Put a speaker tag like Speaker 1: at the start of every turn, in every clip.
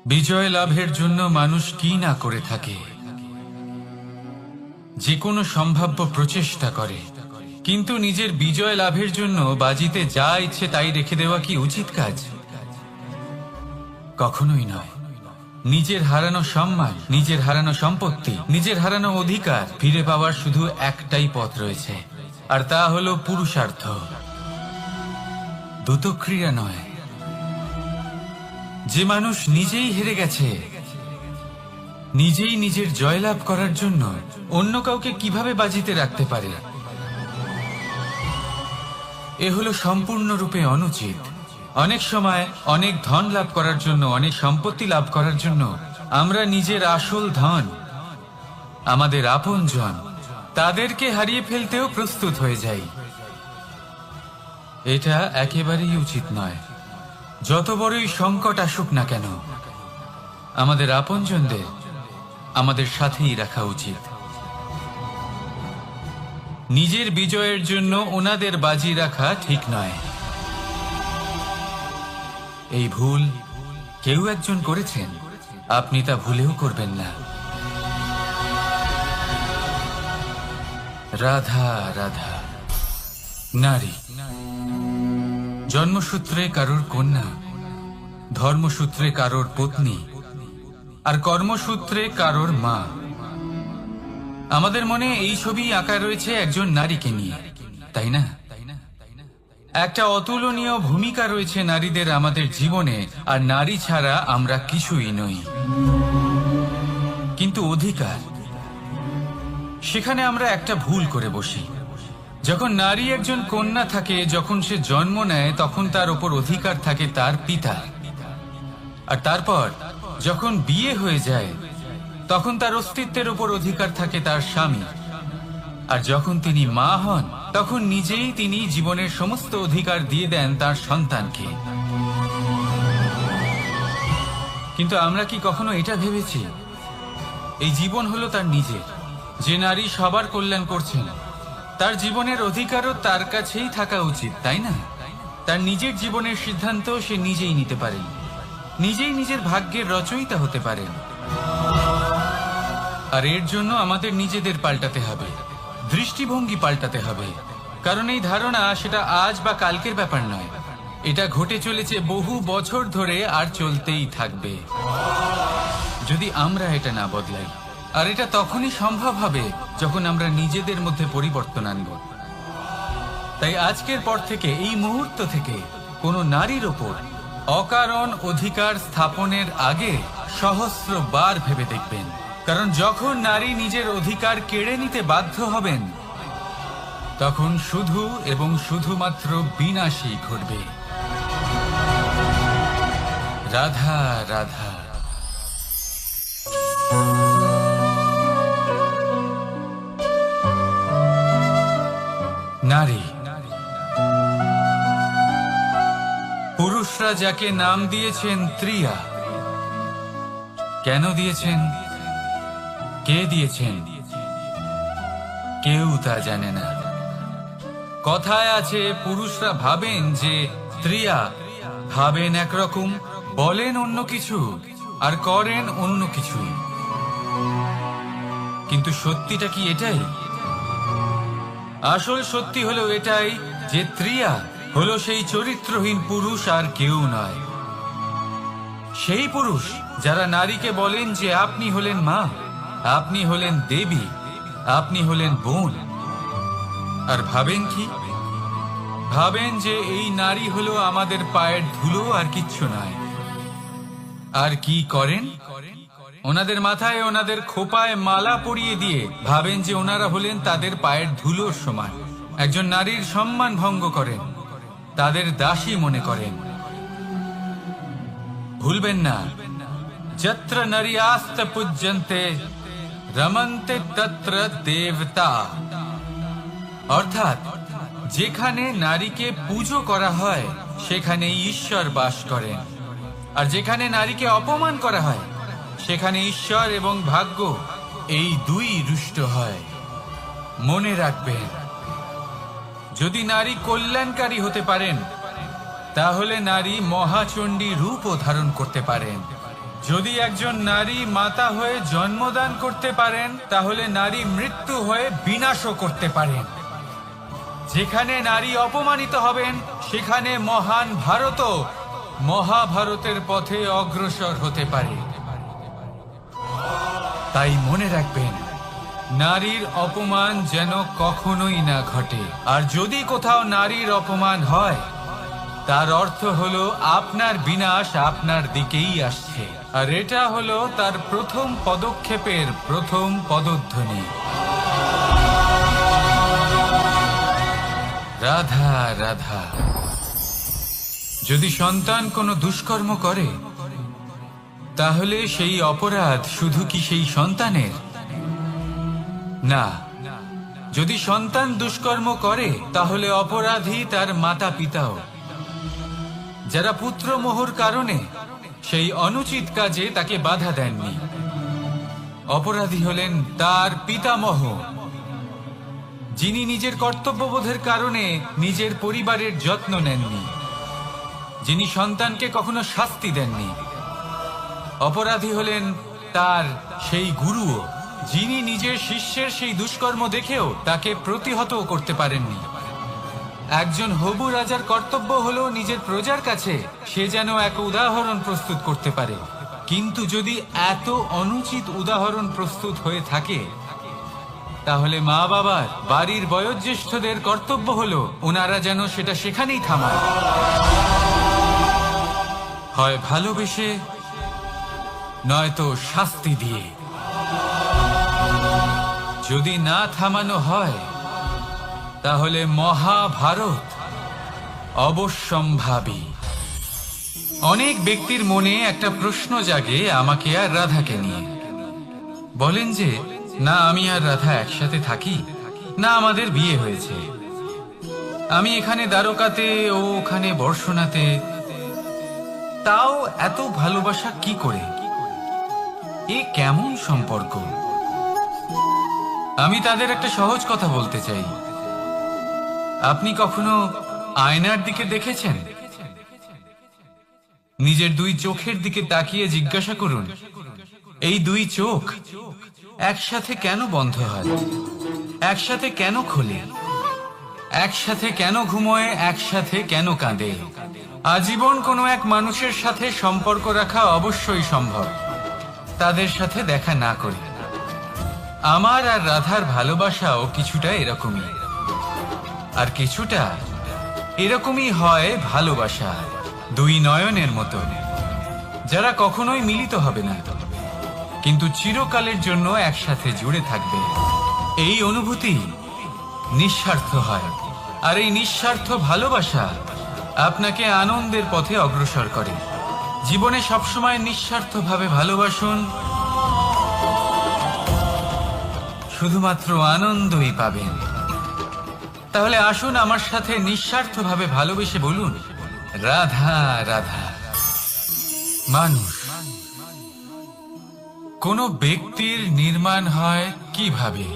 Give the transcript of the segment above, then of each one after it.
Speaker 1: বিজয় লাভের জন্য মানুষ কি না করে থাকে, যে কোনো সম্ভাব্য প্রচেষ্টা করে, কিন্তু নিজের বিজয় লাভের জন্য বাজিতে যা ইচ্ছে তাই রেখে দেওয়া কি উচিত কাজ? কখনোই নয়। নিজের হারানো সম্মান, নিজের হারানো সম্পত্তি, নিজের হারানো অধিকার ফিরে পাওয়ার শুধু একটাই পথ রয়েছে, আর তা হলো পুরুষার্থ, দ্যুতক্রিয়া নয়। যে মানুষ নিজেই হেরে গেছে, নিজেই নিজের জয়লাভ করার জন্য অন্য কাউকে কিভাবে বাজিতে রাখতে পারে, এ হলো সম্পূর্ণরূপে অনুচিত। অনেক সময় অনেক ধন লাভ করার জন্য, অনেক সম্পত্তি লাভ করার জন্য আমরা নিজের আসল ধন, আমাদের আপনজন, তাদেরকে হারিয়ে ফেলতেও প্রস্তুত হয়ে যাই। এটা একেবারেই উচিত নয়। যত বড়ই সংকট আসুক না কেন, আমাদের আপনজনদের আমাদের সাথেই রাখা উচিত। নিজের বিজয়ের জন্য ওনাদের বাজি রাখা ঠিক নয়। এই ভুল কেউ একজন করেছেন, আপনি তা ভুলেও করবেন না। রাধা রাধা। নারী জন্মসূত্রে কারোর কন্যা, ধর্মসূত্রে কারোর পত্নী, আর কর্মসূত্রে কারোর মা। আমাদের মনে এই ছবি আঁকা রয়েছে একজন নারীকে নিয়ে, তাই না? একটা অতুলনীয় ভূমিকা রয়েছে নারীদের আমাদের জীবনে, আর নারী ছাড়া আমরা কিছুই নই। কিন্তু অধিকার, সেখানে আমরা একটা ভুল করে বসি। যখন নারী একজন কন্যা থাকে, যখন সে জন্ম নেয়, তখন তার উপর অধিকার থাকে তার পিতা। আর তারপর যখন বিয়ে হয়ে যায়, তখন তার অস্তিত্বের উপর অধিকার থাকে তার স্বামী। আর যখন তিনি মা হন, তখন নিজেই তিনি জীবনের সমস্ত অধিকার দিয়ে দেন তার সন্তানকে। কিন্তু আমরা কি কখনো এটা ভেবেছি এই জীবন হলো তার নিজের? যে নারী সবার কল্যাণ করছেন, তার জীবনের অধিকারও তার কাছেই থাকা উচিত, তাই না? তার নিজের জীবনের সিদ্ধান্ত সে নিজেই নিতে পারেন, নিজেই নিজের ভাগ্যের রচয়িতা হতে পারেন। আর এর জন্য আমাদের নিজেদের পাল্টাতে হবে, দৃষ্টিভঙ্গি পাল্টাতে হবে। কারণ এই ধারণা সেটা আজ বা কালকের ব্যাপার নয়, এটা ঘটে চলেছে বহু বছর ধরে, আর চলতেই থাকবে যদি আমরা এটা না বদলাই। আর এটা তখনই সম্ভব হবে যখন আমরা নিজেদের মধ্যে পরিবর্তন আনব। তাই আজকের পর থেকে, এই মুহূর্ত থেকে, কোনো নারীর ওপর অকারণ অধিকার স্থাপনের আগে সহস্রবার ভেবে দেখবেন। কারণ যখন নারী নিজের অধিকার কেড়ে নিতে বাধ্য হবেন, তখন শুধু এবং শুধুমাত্র বিনাশই ঘটবে। রাধা রাধা। নারী, পুরুষরা যাকে নাম দিয়েছেন ত্রিয়া, কেন দিয়েছেন, কে দিয়েছেন, কেউ তা জানে না। কথায় আছে, পুরুষরা ভাবেন যে ত্রিয়া, ভাবেন একরকম, বলেন অন্য কিছু, আর করেন অন্য কিছু। কিন্তু সত্যিটা কি এটাই? আসল সত্যি হলো এটাই যে ত্রিয়া হলো সেই চরিত্রহীন পুরুষ, আর কেউ নয়। সেই পুরুষ যারা নারীকে বলেন যে আপনি হলেন মা, আপনি হলেন দেবী, আপনি হলেন বোন। আর ভাবেন কি? ভাবেন যে এই নারী হলো আমাদের পায়ের ধুলো, আর কিচ্ছু নয়। আর কি করেন? ওনাদের মাথায়, ওনাদের খোপায় মালা পরিয়ে দিয়ে ভাবেন যে ওনারা হলেন তাদের পায়ের ধুলোর সমান। একজন নারীর সম্মান ভঙ্গ করেন, তাদের দাসী মনে করেন। ভুলবেন না, যত্র নারীয়াস্ত পূজ্যন্তে রমন্তে তত্র দেবতা। অর্থাৎ যেখানে নারীকে পুজো করা হয়, সেখানে ঈশ্বর বাস করেন। আর যেখানে নারীকে অপমান করা হয়, সেখানে ঈশ্বর এবং ভাগ্য এই দুই রুষ্ট হয়। মনে রাখবেন, যদি নারী কল্যাণকারী হতে পারেন, তাহলে নারী মহাচণ্ডী রূপও ধারণ করতে পারেন। যদি একজন নারী মাতা হয়ে জন্মদান করতে পারেন, তাহলে নারী মৃত্যু হয়ে বিনাশও করতে পারেন। যেখানে নারী অপমানিত হবেন, সেখানে মহান ভারতও মহাভারতের পথে অগ্রসর হতে পারে। তাই মনে রাখবেন, নারীর অপমান যেন কখনোই না ঘটে। আর যদি কোথাও নারীর অপমান হয়, তার অর্থ হলো আপনার বিনাশ আপনার দিকেই আসছে। আর এটা হলো তার প্রথম পদক্ষেপের প্রথম পদধ্বনি। রাধা রাধা। যদি সন্তান কোনো দুষ্কর্ম করে, তাহলে সেই অপরাধ শুধু কি সেই সন্তানের? না, যদি সন্তান দুষ্কর্ম করে, তাহলে অপরাধী তার মাতা পিতাও, যারা পুত্রমোহর কারণে সেই অনুচিত কাজে তাকে বাধা দেননি। অপরাধী হলেন তার পিতামহ, যিনি নিজের কর্তব্যবোধের কারণে নিজের পরিবারের যত্ন নেননি, যিনি সন্তানকে কখনো শাস্তি দেননি। অপরাধী হলেন তার সেই গুরুও, যিনি নিজের শিষ্যের সেই দুষ্কর্ম দেখেও তাকে প্রতিহত করতে পারেননি। একজন হবু রাজার কর্তব্য হলো নিজের প্রজার কাছে সে যেন এক উদাহরণ প্রস্তুত করতে পারে। কিন্তু যদি এত অনুচিত উদাহরণ প্রস্তুত হয়ে থাকে, তাহলে মা বাবার, বাড়ির বয়োজ্যেষ্ঠদের কর্তব্য হলো ওনারা যেন সেটা সেখানেই থামায়, হয় ভালোবেসে, নয়তো শাস্তি দিয়ে। যদি না থামানো হয়, তাহলে মহাভারত অবশ্যম্ভাবী। অনেক ব্যক্তির মনে একটা প্রশ্ন জাগে আমাকে আর রাধাকে নিয়ে। বলেন যে, না আমি আর রাধা একসাথে থাকি, না আমাদের বিয়ে হয়েছে, আমি এখানে দ্বারকাতে, ও ওখানে বর্ষণাতে, তাও এত ভালোবাসা কি করে? এ কেমন সম্পর্ক? আমি তাদের একটা সহজ কথা বলতে চাই। আপনি কখনো আয়নার দিকে দেখেছেন? নিজের দুই চোখের দিকে তাকিয়ে জিজ্ঞাসা করুন, এই দুই চোখ একসাথে কেন বন্ধ হয়? একসাথে কেন খোলে? একসাথে কেন ঘুমোয়? একসাথে কেন কাঁদে? আজীবন কোনো এক মানুষের সাথে সম্পর্ক রাখা অবশ্যই সম্ভব, তাদের সাথে দেখা না করে। আমার আর রাধার ভালোবাসাও কিছুটা এরকমই, আর কিছুটা এরকমই হয় ভালোবাসা দুই নয়নের মতো, যারা কখনোই মিলিত হবে না, কিন্তু চিরকালের জন্য একসাথে জুড়ে থাকবে। এই অনুভূতি নিঃস্বার্থ হয়, আর এই নিঃস্বার্থ ভালোবাসা আপনাকে আনন্দের পথে অগ্রসর করে। জীবনে সবসময় নিঃস্বার্থভাবে ভালোবাসুন, শুধুমাত্র আনন্দই পাবেন। তাহলে আসুন আমার সাথে নিঃস্বার্থভাবে ভালোবেসে বলুন, রাধা রাধা। মানুষ, কোন ব্যক্তির নির্মাণ হয় কিভাবে?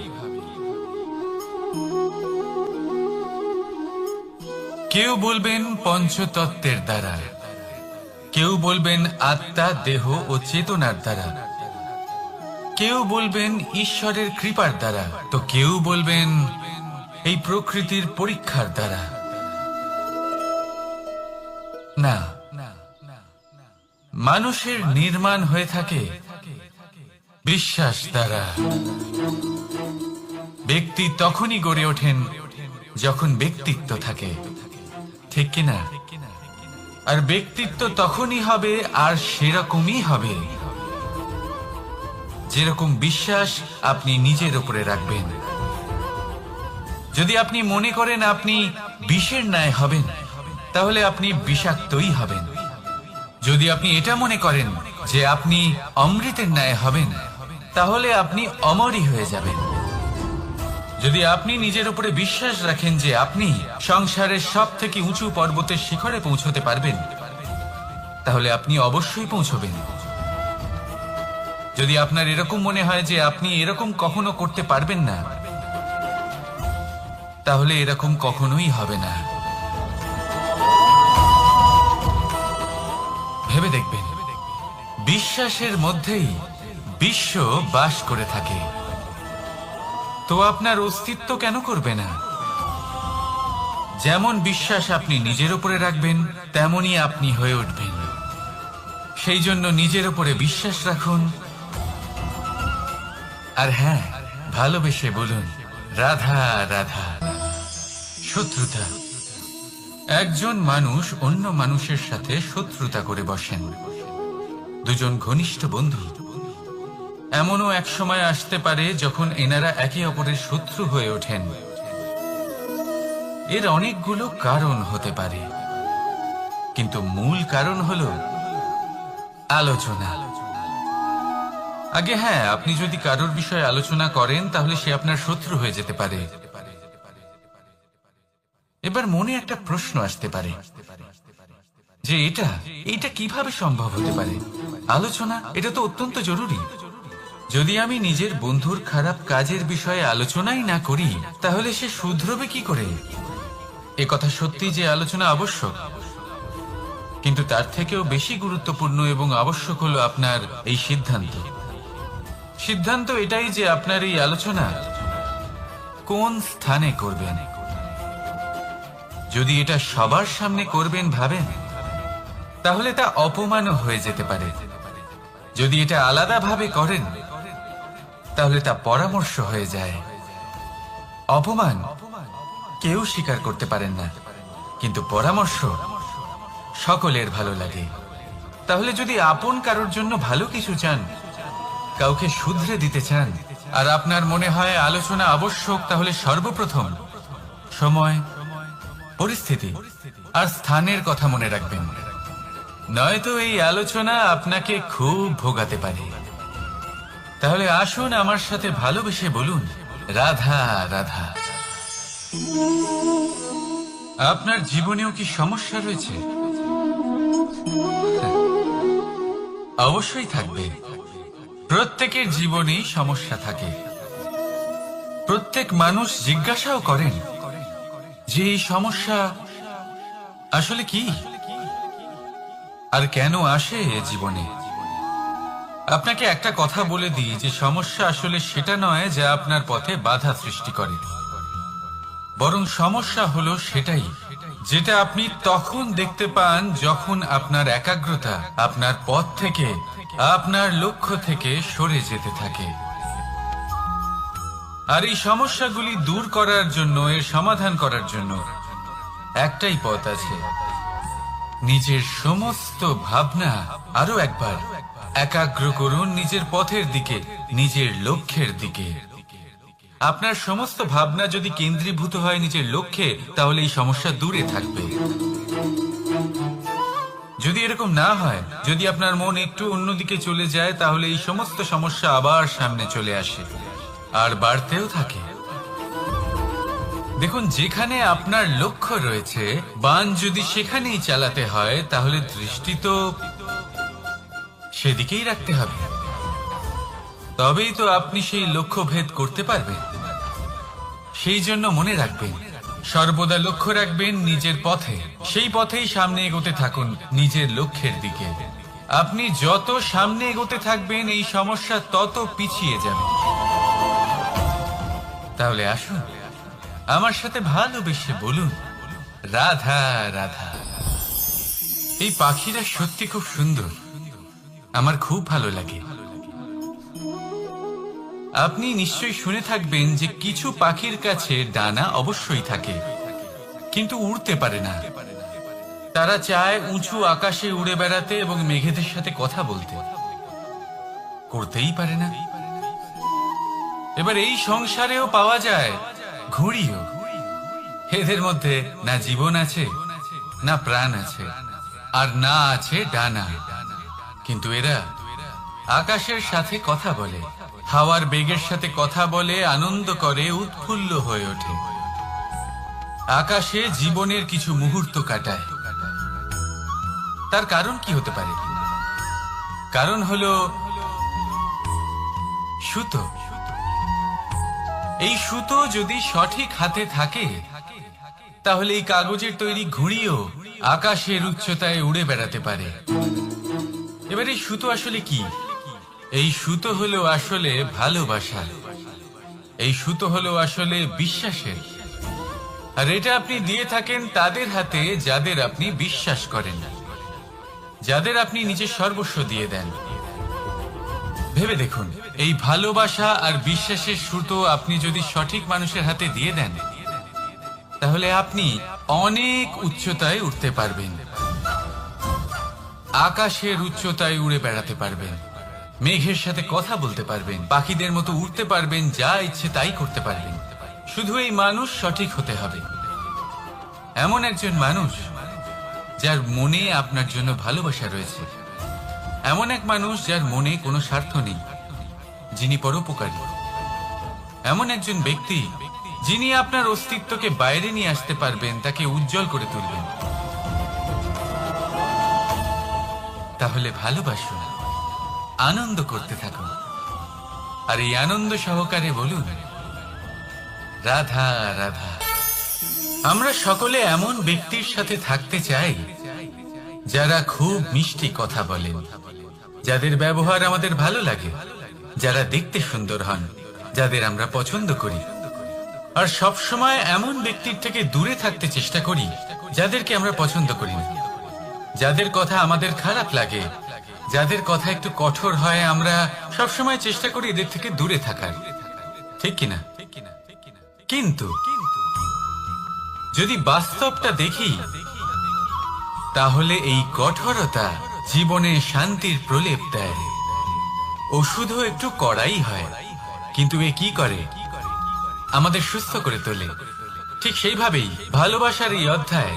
Speaker 1: কেউ বলবেন পঞ্চতত্ত্বের দ্বারা, কেউ বলবেন আত্মা, দেহ ও চেতনার দ্বারা, কেউ বলবেন ঈশ্বরের কৃপার দ্বারা, তো কেউ বলবেন এই প্রকৃতির পরীক্ষার দ্বারা। না, মানুষের নির্মাণ হয়ে থাকে বিশ্বাস দ্বারা। ব্যক্তি তখনই গড়ে ওঠেন যখন ব্যক্তিত্ব থাকে, ঠিক কিনা? আর ব্যক্তিত্ব তখনই হবে, আর সেরকমই হবে যেরকম বিশ্বাস আপনি নিজের উপরে রাখবেন। যদি আপনি মনে করেন আপনি বিষের ন্যায় হবেন, তাহলে আপনি বিষাক্তই হবেন। যদি আপনি এটা মনে করেন যে আপনি অমৃতের ন্যায় হবেন, তাহলে আপনি অমরই হয়ে যাবেন। যদি আপনি নিজের উপরে বিশ্বাস রাখেন যে আপনি সংসারের সব থেকে উঁচু পর্বতের শিখরে পৌঁছতে পারবেন, তাহলে আপনি অবশ্যই পৌঁছবেন। যদি আপনার এরকম মনে হয় যে আপনি এরকম কখনো করতে পারবেন না, তাহলে এরকম কখনোই হবে না। ভেবে দেখবেন, বিশ্বাসের মধ্যেই বিশ্ব বাস করে থাকে। তো আপনার অস্তিত্ব কেন করবে না? যেমন বিশ্বাস আপনি নিজের উপরে রাখবেন, তেমনই আপনি হয়ে উঠবেন। সেই জন্য নিজের উপরে বিশ্বাস রাখুন। আর হ্যাঁ, ভালোবেসে বলুন রাধা রাধা। শত্রুতা। একজন মানুষ অন্য মানুষের সাথে শত্রুতা করে বসেন। দুজন ঘনিষ্ঠ বন্ধু, এমনও এক সময় আসতে পারে যখন এনারা একে অপরের শত্রু হয়ে ওঠেন। এর অনেকগুলো কারণ হতে পারে, কিন্তু মূল কারণ হলো আলোচনা। আগে হ্যাঁ, আপনি যদি কারোর বিষয়ে আলোচনা করেন তাহলে সে আপনার শত্রু হয়ে যেতে পারে। এবার মনে একটা প্রশ্ন আসতে পারে যে এটা কিভাবে সম্ভব হতে পারে? আলোচনা, এটা তো অত্যন্ত জরুরি। যদি আমি নিজের বন্ধুর খারাপ কাজের বিষয়ে আলোচনাই না করি তাহলে সে শুধরবে কি করে? এ কথা সত্যি যে আলোচনা আবশ্যক, কিন্তু তার থেকেও বেশি গুরুত্বপূর্ণ এবং আবশ্যক হলো আপনার এই সিদ্ধান্ত। সিদ্ধান্ত এটাই যে আপনার এই আলোচনা কোন স্থানে করবেন। যদি এটা সবার সামনে করবেন ভাবেন, তাহলে তা অপমানও হয়ে যেতে পারে। যদি এটা আলাদাভাবে করেন তাহলে তা পরামর্শ হয়ে যায়। অপমান কেউ স্বীকার করতে পারেন না, কিন্তু পরামর্শ সকলের ভালো লাগে। তাহলে যদি আপন কারোর জন্য ভালো কিছু চান, কাউকে শুধরে দিতে চান, আর আপনার মনে হয় আলোচনা আবশ্যক, তাহলে সর্বপ্রথম সময়, পরিস্থিতি আর স্থানের কথা মনে রাখবেন। নয়তো এই আলোচনা আপনাকে খুব ভোগাতে পারে। তাহলে আসুন আমার সাথে ভালোবেসে বলুন রাধা রাধা। আপনার জীবনেও কি সমস্যা রয়েছে? অবশ্যই থাকবে। প্রত্যেকের জীবনেই সমস্যা থাকে। প্রত্যেক মানুষ জিজ্ঞাসাও করেন যে এই সমস্যা আসলে কি আর কেন আসে জীবনে। আপনাকে একটা কথা বলে দিই যে সমস্যা আসলে সেটা নয় যা আপনার পথে বাধা সৃষ্টি করে, বরং সমস্যা হলো সেটাই যেটা আপনি তখন দেখতে পান যখন আপনার একাগ্রতা আপনার পথ থেকে, আপনার লক্ষ্য থেকে সরে যেতে থাকে। আর এই সমস্যাগুলি দূর করার জন্য, এর সমাধান করার জন্য একটাই পথ আছে। নিজের সমস্ত ভাবনা আরো একবার একাগ্র করুন নিজের পথের দিকে, নিজের লক্ষ্যের দিকে। আপনার সমস্ত ভাবনা যদি কেন্দ্রীভূত হয় নিজের লক্ষ্যে, তাহলে এই সমস্যা দূরে থাকবে। যদি এরকম না হয়, যদি আপনার মন একটু অন্যদিকে চলে যায়, তাহলে এই সমস্ত সমস্যা আবার সামনে চলে আসে আর বাড়তেও থাকে। দেখুন, যেখানে আপনার লক্ষ্য রয়েছে, বান যদি সেখানেই চালাতে হয়, তাহলে দৃষ্টি তো সেদিকেই রাখতে হবে। তবেই তো আপনি সেই লক্ষ্য ভেদ করতে পারবেন। সেই জন্য মনে রাখবেন, সর্বদা লক্ষ্য রাখবেন নিজের পথে, সেই পথেই সামনে এগোতে থাকুন নিজের লক্ষ্যের দিকে। আপনি যত সামনে এগোতে থাকবেন এই সমস্যা তত পিছিয়ে যাবে। তাহলে আসুন আমার সাথে ভালোবেসে বলুন রাধা রাধা। এই পাখিরা সত্যি খুব সুন্দর, আমার খুব ভালো লাগে। আপনি নিশ্চয়ই শুনে থাকবেন যে কিছু পাখির কাছে ডানা অবশ্যই থাকে, কিন্তু উড়তে পারে না। তারা চায় উঁচু আকাশে উড়ে বেড়াতে এবং মেঘেদের সাথে কথা বলতে, করতেই পারে না। এবার এই সংসারেও পাওয়া যায় ঘুড়িও। এদের মধ্যে না জীবন আছে, না প্রাণ আছে, আর না আছে ডানা, কিন্তু এরা আকাশের সাথে কথা বলে, হাওয়ার বেগের সাথে কথা বলে, আনন্দ করে, উৎফুল্ল হয়ে ওঠে। আকাশে জীবনের কিছু মুহূর্ত কাটায়। তার কারণ কি হতে পারে? কারণ হলো সুতো। এই সুতো যদি সঠিক হাতে থাকে, তাহলে এই কাগজের তৈরি ঘুড়িও আকাশের উচ্চতায় উড়ে বেড়াতে পারে। এবার এই সুতো আসলে কি? এই সুতো হলো আসলে ভালোবাসা, এই সুতো হলো আসলে বিশ্বাসের। আর এটা আপনি দিয়ে থাকেন তাদের হাতে যাদের আপনি বিশ্বাস করেন, যাদের আপনি নিজের সর্বস্ব দিয়ে দেন। ভেবে দেখুন, এই ভালোবাসা আর বিশ্বাসের সুতো আপনি যদি সঠিক মানুষের হাতে দিয়ে দেন, তাহলে আপনি অনেক উচ্চতায় উঠতে পারবেন, আকাশের উচ্চতায় উড়ে বেড়াতে পারবেন, মেঘের সাথে কথা বলতে পারবেন, পাখিদের মতো উঠতে পারবেন, যা ইচ্ছে তাই করতে পারবেন। শুধু এই মানুষ সঠিক হতে হবে, এমন একজন মানুষ যার মনে আপনার জন্য ভালোবাসা রয়েছে, এমন এক মানুষ যার মনে কোনো স্বার্থ নেই, যিনি পরোপকারী, এমন একজন ব্যক্তি যিনি আপনার অস্তিত্বকে বাইরে নিয়ে আসতে পারবেন, তাকে উজ্জ্বল করে তুলবেন। তাহলে ভালোবাসুন, আনন্দ করতে থাকুন, আর এই আনন্দ সহকারে বলুন, রাধা রাধা। আমরা সকলে এমন ব্যক্তির সাথে থাকতে চাই যারা খুব মিষ্টি কথা বলেন, যাদের ব্যবহার আমাদের ভালো লাগে, যারা দেখতে সুন্দর হন, যাদের আমরা পছন্দ করি। আর সব সময় এমন ব্যক্তির থেকে দূরে থাকতে চেষ্টা করি যাদেরকে আমরা পছন্দ করি না, যাদের কথা আমাদের খারাপ লাগে, যাদের কথা একটু কঠোর হয়। আমরা সব সময় চেষ্টা করি এদের থেকে দূরে থাকার, ঠিক কিনা? কিন্তু যদি বাস্তবটা দেখি, তাহলে এই কঠোরতা জীবনে শান্তির প্রলেপ দেয়। ওষুধও একটু কড়াই হয়, কিন্তু এ কি করে? আমাদের সুস্থ করে তোলে। ঠিক সেইভাবেই ভালোবাসার এই অধ্যায়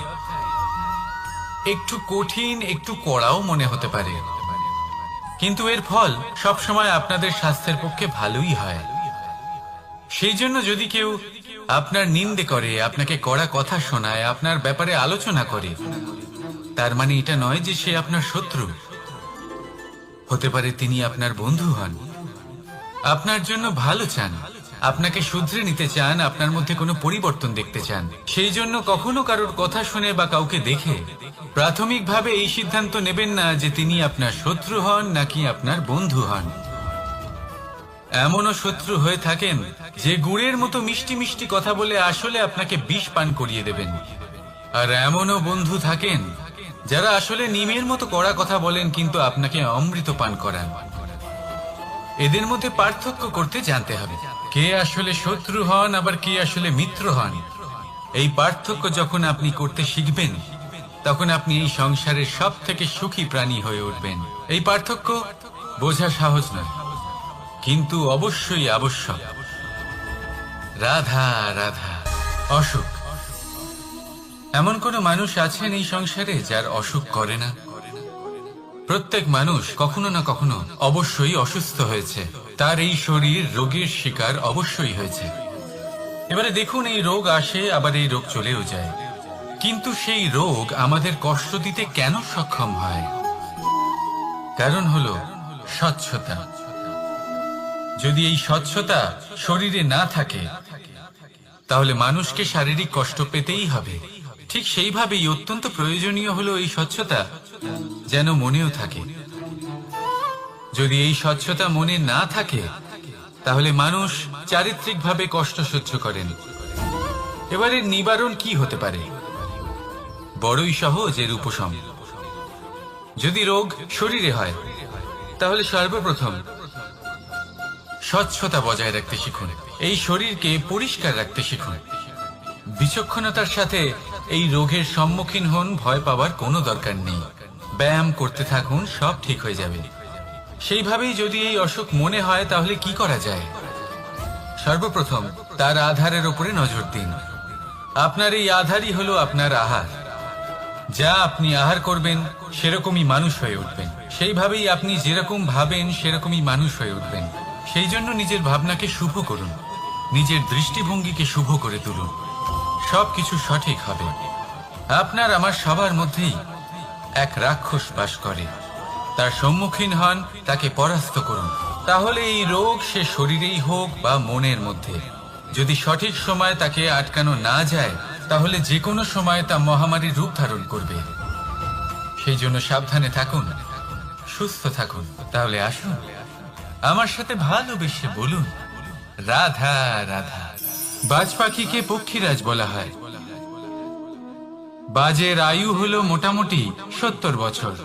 Speaker 1: একটু কঠিন, একটু কড়াও মনে হতে পারে, কিন্তু এর ফল সবসময় আপনাদের স্বাস্থ্যের পক্ষে ভালোই হয়। সেই জন্য যদি কেউ আপনার নিন্দে করে, আপনাকে কড়া কথা শোনায়, আপনার ব্যাপারে আলোচনা করে, তার মানে এটা নয় যে সে আপনার শত্রু। হতে পারে তিনি আপনার বন্ধু হন, আপনার জন্য ভালো চান, আপনাকে শুধরে নিতে চান, আপনার মধ্যে কোনো পরিবর্তন দেখতে চান। সেই জন্য কখনো কারোর কথা শুনে বা কাউকে দেখে প্রাথমিকভাবে এই সিদ্ধান্ত নেবেন না যে তিনি আপনার শত্রু হন নাকি আপনার বন্ধু হন। এমনও শত্রু হয়ে থাকেন যে গুড়ের মতো মিষ্টি মিষ্টি কথা বলে আসলে আপনাকে বিষ পান করিয়ে দেবেন। আর এমনও বন্ধু থাকেন যারা আসলে নিমের মতো কড়া কথা বলেন, কিন্তু আপনাকে অমৃত পান করান। এদের মধ্যে পার্থক্য করতে জানতে হবে, কে আসলে শত্রু হন আবার কে আসলে মিত্র হন। এই পার্থক্য যখন আপনি করতে শিখবেন, তখন আপনি এই সংসারের সব থেকে সুখী প্রাণী হয়ে উঠবেন। এই পার্থক্য বোঝা সহজ নয়, কিন্তু অবশ্যই আবশ্যক। রাধা রাধা। অসুখ। এমন কোন মানুষ আছেন এই সংসারে যার অসুখ করে না? প্রত্যেক মানুষ কখনো না কখনো অবশ্যই অসুস্থ হয়েছে, তার এই শরীর রোগের শিকার অবশ্যই হয়েছে। এবারে দেখুন, এই রোগ আসে, আবার এই রোগ চলেও যায়, কিন্তু সেই রোগ আমাদের কষ্ট দিতে কেন সক্ষম হয়? কারণ হলো স্বচ্ছতা। যদি এই স্বচ্ছতা শরীরে না থাকে, তাহলে মানুষকে শারীরিক কষ্ট পেতেই হবে। ঠিক সেইভাবেই অত্যন্ত প্রয়োজনীয় হলো এই স্বচ্ছতা যেন মনেও থাকে। যদি এই স্বচ্ছতা মনে না থাকে, তাহলে মানুষ চারিত্রিকভাবে কষ্ট সহ্য করেন। এবারে নিবারণ কি হতে পারে? বড়ই সহজ এর উপশম। যদি রোগ শরীরে হয়, তাহলে সর্বপ্রথম স্বচ্ছতা বজায় রাখতে শিখুন, এই শরীরকে পরিষ্কার রাখতে শিখুন। বিচক্ষণতার সাথে এই রোগের সম্মুখীন হন, ভয় পাওয়ার কোনো দরকার নেই। ব্যায়াম করতে থাকুন, সব ঠিক হয়ে যাবে। সেইভাবেই যদি এই অসুখ মনে হয়, তাহলে কি করা যায়? সর্বপ্রথম তার আধারের উপরে নজর দিন। আপনার এই আধারই হলো আপনার আহার। যা আপনি আহার করবেন, সেরকমই মানুষ হয়ে উঠবেন। সেইভাবেই আপনি যেরকম ভাবেন, সেরকমই মানুষ হয়ে উঠবেন। সেই জন্য নিজের ভাবনাকে শুভ করুন, নিজের দৃষ্টিভঙ্গিকে শুভ করে তুলুন, সবকিছু সঠিক হবে। আপনার আমার সবার মধ্যেই এক রাক্ষস বাস করে, তার সম্মুখীন হন, তাকে পরাস্ত করুন। তাহলে এই রোগ সে শরীরেই হোক বা মনের মধ্যে, যদি সঠিক সময় তাকে আটকানো না যায়, তাহলে যে কোনো সময় তা মহামারীর রূপ ধারণ করবে। সেই জন্য সাবধানে থাকুন, সুস্থ থাকুন। তাহলে আসুন আমার সাথে ভালোবেসে বলুন রাধা রাধা। বাজ পাখিকে পক্ষীরাজ বলা হয়। বাজের আয়ু হলো মোটামুটি 70 বছর।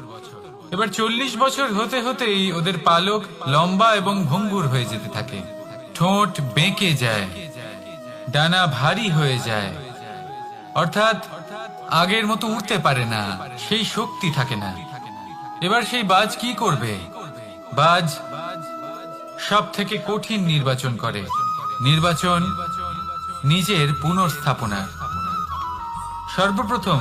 Speaker 1: এবার 40 বছর হতে হতেই ওদের পালক লম্বা এবং ভঙ্গুর হয়ে যেতে থাকে। ঠোঁট বেঁকে যায়, ডানা ভারী হয়ে যায়, অর্থাৎ আগের মতো উঠতে পারে না, সেই শক্তি থাকে না। এবার সেই বাজ কি করবে? বাজ সব থেকে কঠিন নির্বাচন করে, নির্বাচন নিজের পুনর্স্থাপনা। সর্বপ্রথম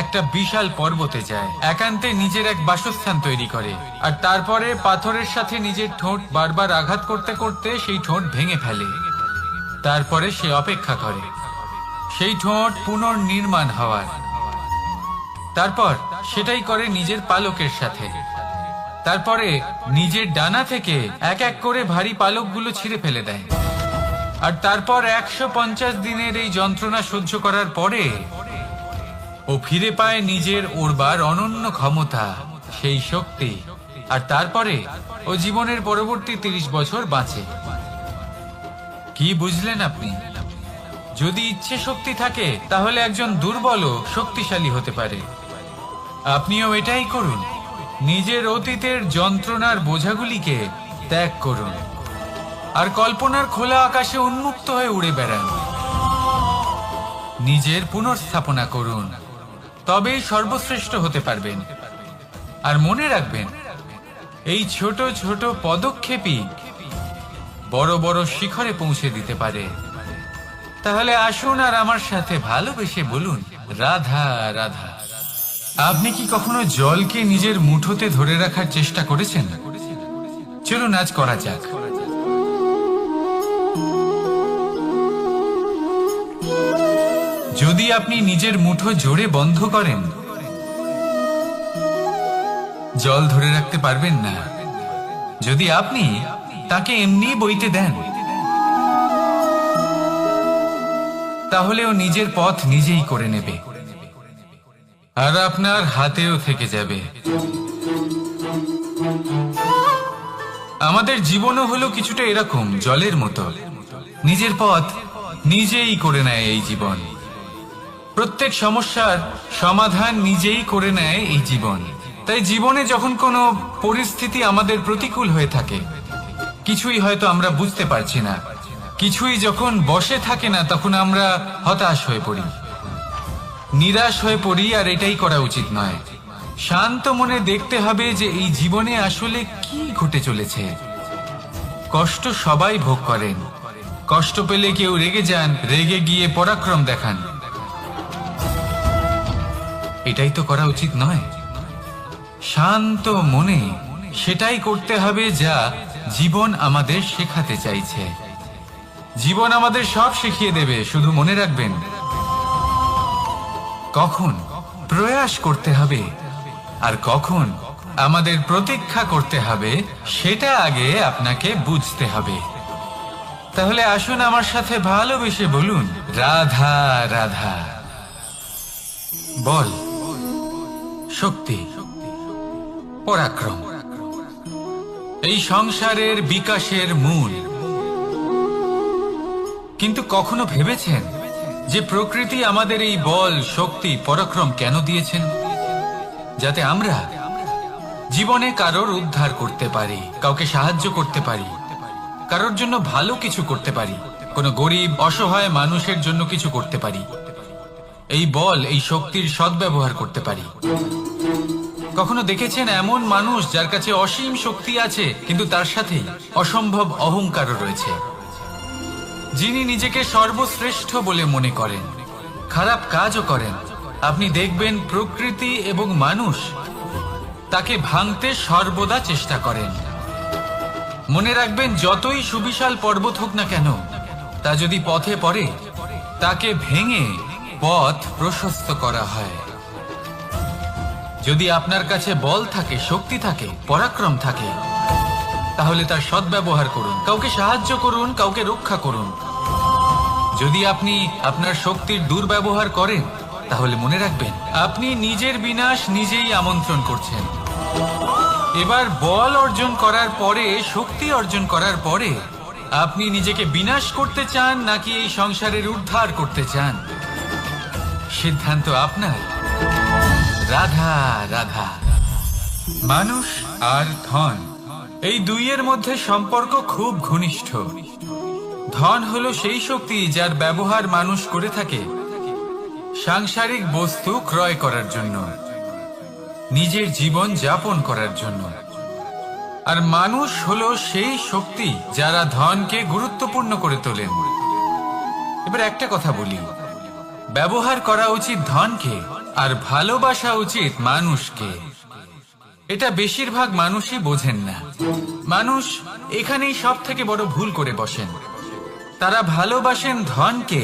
Speaker 1: একটা বিশাল পর্বতে যায়, একান্তে নিজের এক বাসস্থান তৈরি করে, আর তারপরে পাথরের সাথে নিজের ঠোঁট বারবার আঘাত করতে করতে সেই ঠোঁট ভেঙে ফেলে। তারপরে সে অপেক্ষা করে সেই ঠোঁট পুনর্নির্মাণ হওয়ার। তারপর সেটাই করে নিজের পালকের সাথে। তারপরে নিজের ডানা থেকে এক এক করে ভারী পালকগুলো ছিঁড়ে ফেলে দেয়। আর তারপর 150 দিনের এই যন্ত্রণা সহ্য করার পরে ও ফিরে পায় নিজের ওড়বার অনন্য ক্ষমতা, সেই শক্তি। আর তারপরে ও জীবনের পরবর্তী 30 বছর বাঁচে। কি বুঝলেন আপনি? যদি ইচ্ছে শক্তি থাকে তাহলে একজন দুর্বলও শক্তিশালী হতে পারে। আপনিও এটাই করুন, নিজের অতীতের যন্ত্রণার বোঝাগুলিকে ত্যাগ করুন আর কল্পনার খোলা আকাশে উন্মুক্ত হয়ে উড়ে বেড়ান। নিজের পুনর্স্থাপনা করুন, তবেই সর্বশ্রেষ্ঠ হতে পারবেন। আর মনে রাখবেন, এই ছোট ছোট পদক্ষেপই বড় বড় শিখরে পৌঁছে দিতে পারে। তাহলে আসুন আর আমার সাথে ভালোবেসে বলুন রাধা রাধা। আপনি কি কখনো জলকে নিজের মুঠোতে ধরে রাখার চেষ্টা করেছেন? চলুন আজ করা যাক। যদি আপনি নিজের মুঠো জোরে বন্ধ করেন, জল ধরে রাখতে পারবেন না। যদি আপনি তাকে এমনি বইতে দেন, তাহলে ও নিজের পথ নিজেই করে নেবে আর আপনার হাতেও থেকে যাবে। আমাদের জীবনও হলো কিছুটা এরকম, জলের মতো। নিজের পথ নিজেই করে নেয় এই জীবন। প্রত্যেক সমস্যার সমাধান নিজেই করে নেয় এই জীবন। তাই জীবনে যখন কোনো পরিস্থিতি আমাদের প্রতিকূল হয়ে থাকে, কিছুই হয়তো আমরা বুঝতে পারছি না, কিছুই যখন বসে থাকে না, তখন আমরা হতাশ হয়ে পড়ি, নিরাশ হয়ে পড়ি। আর এটাই করা উচিত নয়। শান্ত মনে দেখতে হবে যে এই জীবনে আসলে কি ঘটে চলেছে। কষ্ট সবাই ভোগ করেন। কষ্ট পেলে কেউ রেগে যান, রেগে গিয়ে পরাক্রম দেখান। এটাই তো করা উচিত নয়। শান্ত মনে সেটাই করতে হবে যা জীবন আমাদের শেখাতে চাইছে। জীবন আমাদের সব শিখিয়ে দেবে, শুধু মনে রাখবেন কখন প্রয়াস করতে হবে আর কখন আমাদের প্রতীক্ষা করতে হবে, সেটা আগে আপনাকে বুঝতে হবে। তাহলে আসুন আমার সাথে ভালোবেসে বলুন রাধা রাধা। বল, শক্তি, পরাক্রম এই সংসারের বিকাশের মূল। কিন্তু কখনো ভেবেছেন যে প্রকৃতি আমাদের এই বল, শক্তি, পরাক্রম কেন দিয়েছেন? যাতে আমরা জীবনে কারোর উদ্ধার করতে পারি, কাউকে সাহায্য করতে পারি, কারোর জন্য ভালো কিছু করতে পারি, কোনো গরিব অসহায় মানুষের জন্য কিছু করতে পারি। এই বল, এই শক্তির সদ্ব্যবহার করতে পারি। কখনো দেখেছেন এমন মানুষ যার কাছে অসীম শক্তি আছে, কিন্তু তার সাথে অসম্ভব অহংকারও রয়েছে, যিনি নিজেকে সর্বশ্রেষ্ঠ বলে মনে করেন, খারাপ কাজও করেন। আপনি দেখবেন প্রকৃতি এবং মানুষ তাকে ভাঙতে সর্বদা চেষ্টা করেন। মনে রাখবেন, যতই সুবিশাল পর্বত হোক না কেন, তা যদি পথে পড়ে, তাকে ভেঙে পথ প্রশস্ত করা হয়। যদি আপনার কাছে বল থাকে, শক্তি থাকে, পরাক্রম থাকে, তাহলে তার সদ্ব্যবহার করুন, কাউকে সাহায্য করুন, কাউকে রক্ষা করুন। যদি আপনি আপনার শক্তির দুর্ব্যবহার করেন, তাহলে মনে রাখবেন আপনি নিজের বিনাশ নিজেই আমন্ত্রণ করছেন। এবার বল অর্জন করার পরে, শক্তি অর্জন করার পরে আপনি নিজেকে বিনাশ করতে চান নাকি এই সংসারের উদ্ধার করতে চান, সিদ্ধান্ত আপনার। রাধা রাধা। মানুষ আর ধন, এই দুইয়ের মধ্যে সম্পর্ক খুব ঘনিষ্ঠ। ধন হলো সেই শক্তি যার ব্যবহার মানুষ করে থাকে সাংসারিক বস্তু ক্রয় করার জন্য, নিজের জীবন যাপন করার জন্য। আর মানুষ হলো সেই শক্তি যারা ধনকে গুরুত্বপূর্ণ করে তোলেন। এবার একটা কথা বলি, ব্যবহার করা উচিত ধনকে আর ভালোবাসা উচিত মানুষকে। এটা বেশিরভাগ মানুষই বোঝেন না। মানুষ এখানেই সব থেকে বড় ভুল করে বসেন। তারা ভালোবাসেন ধনকে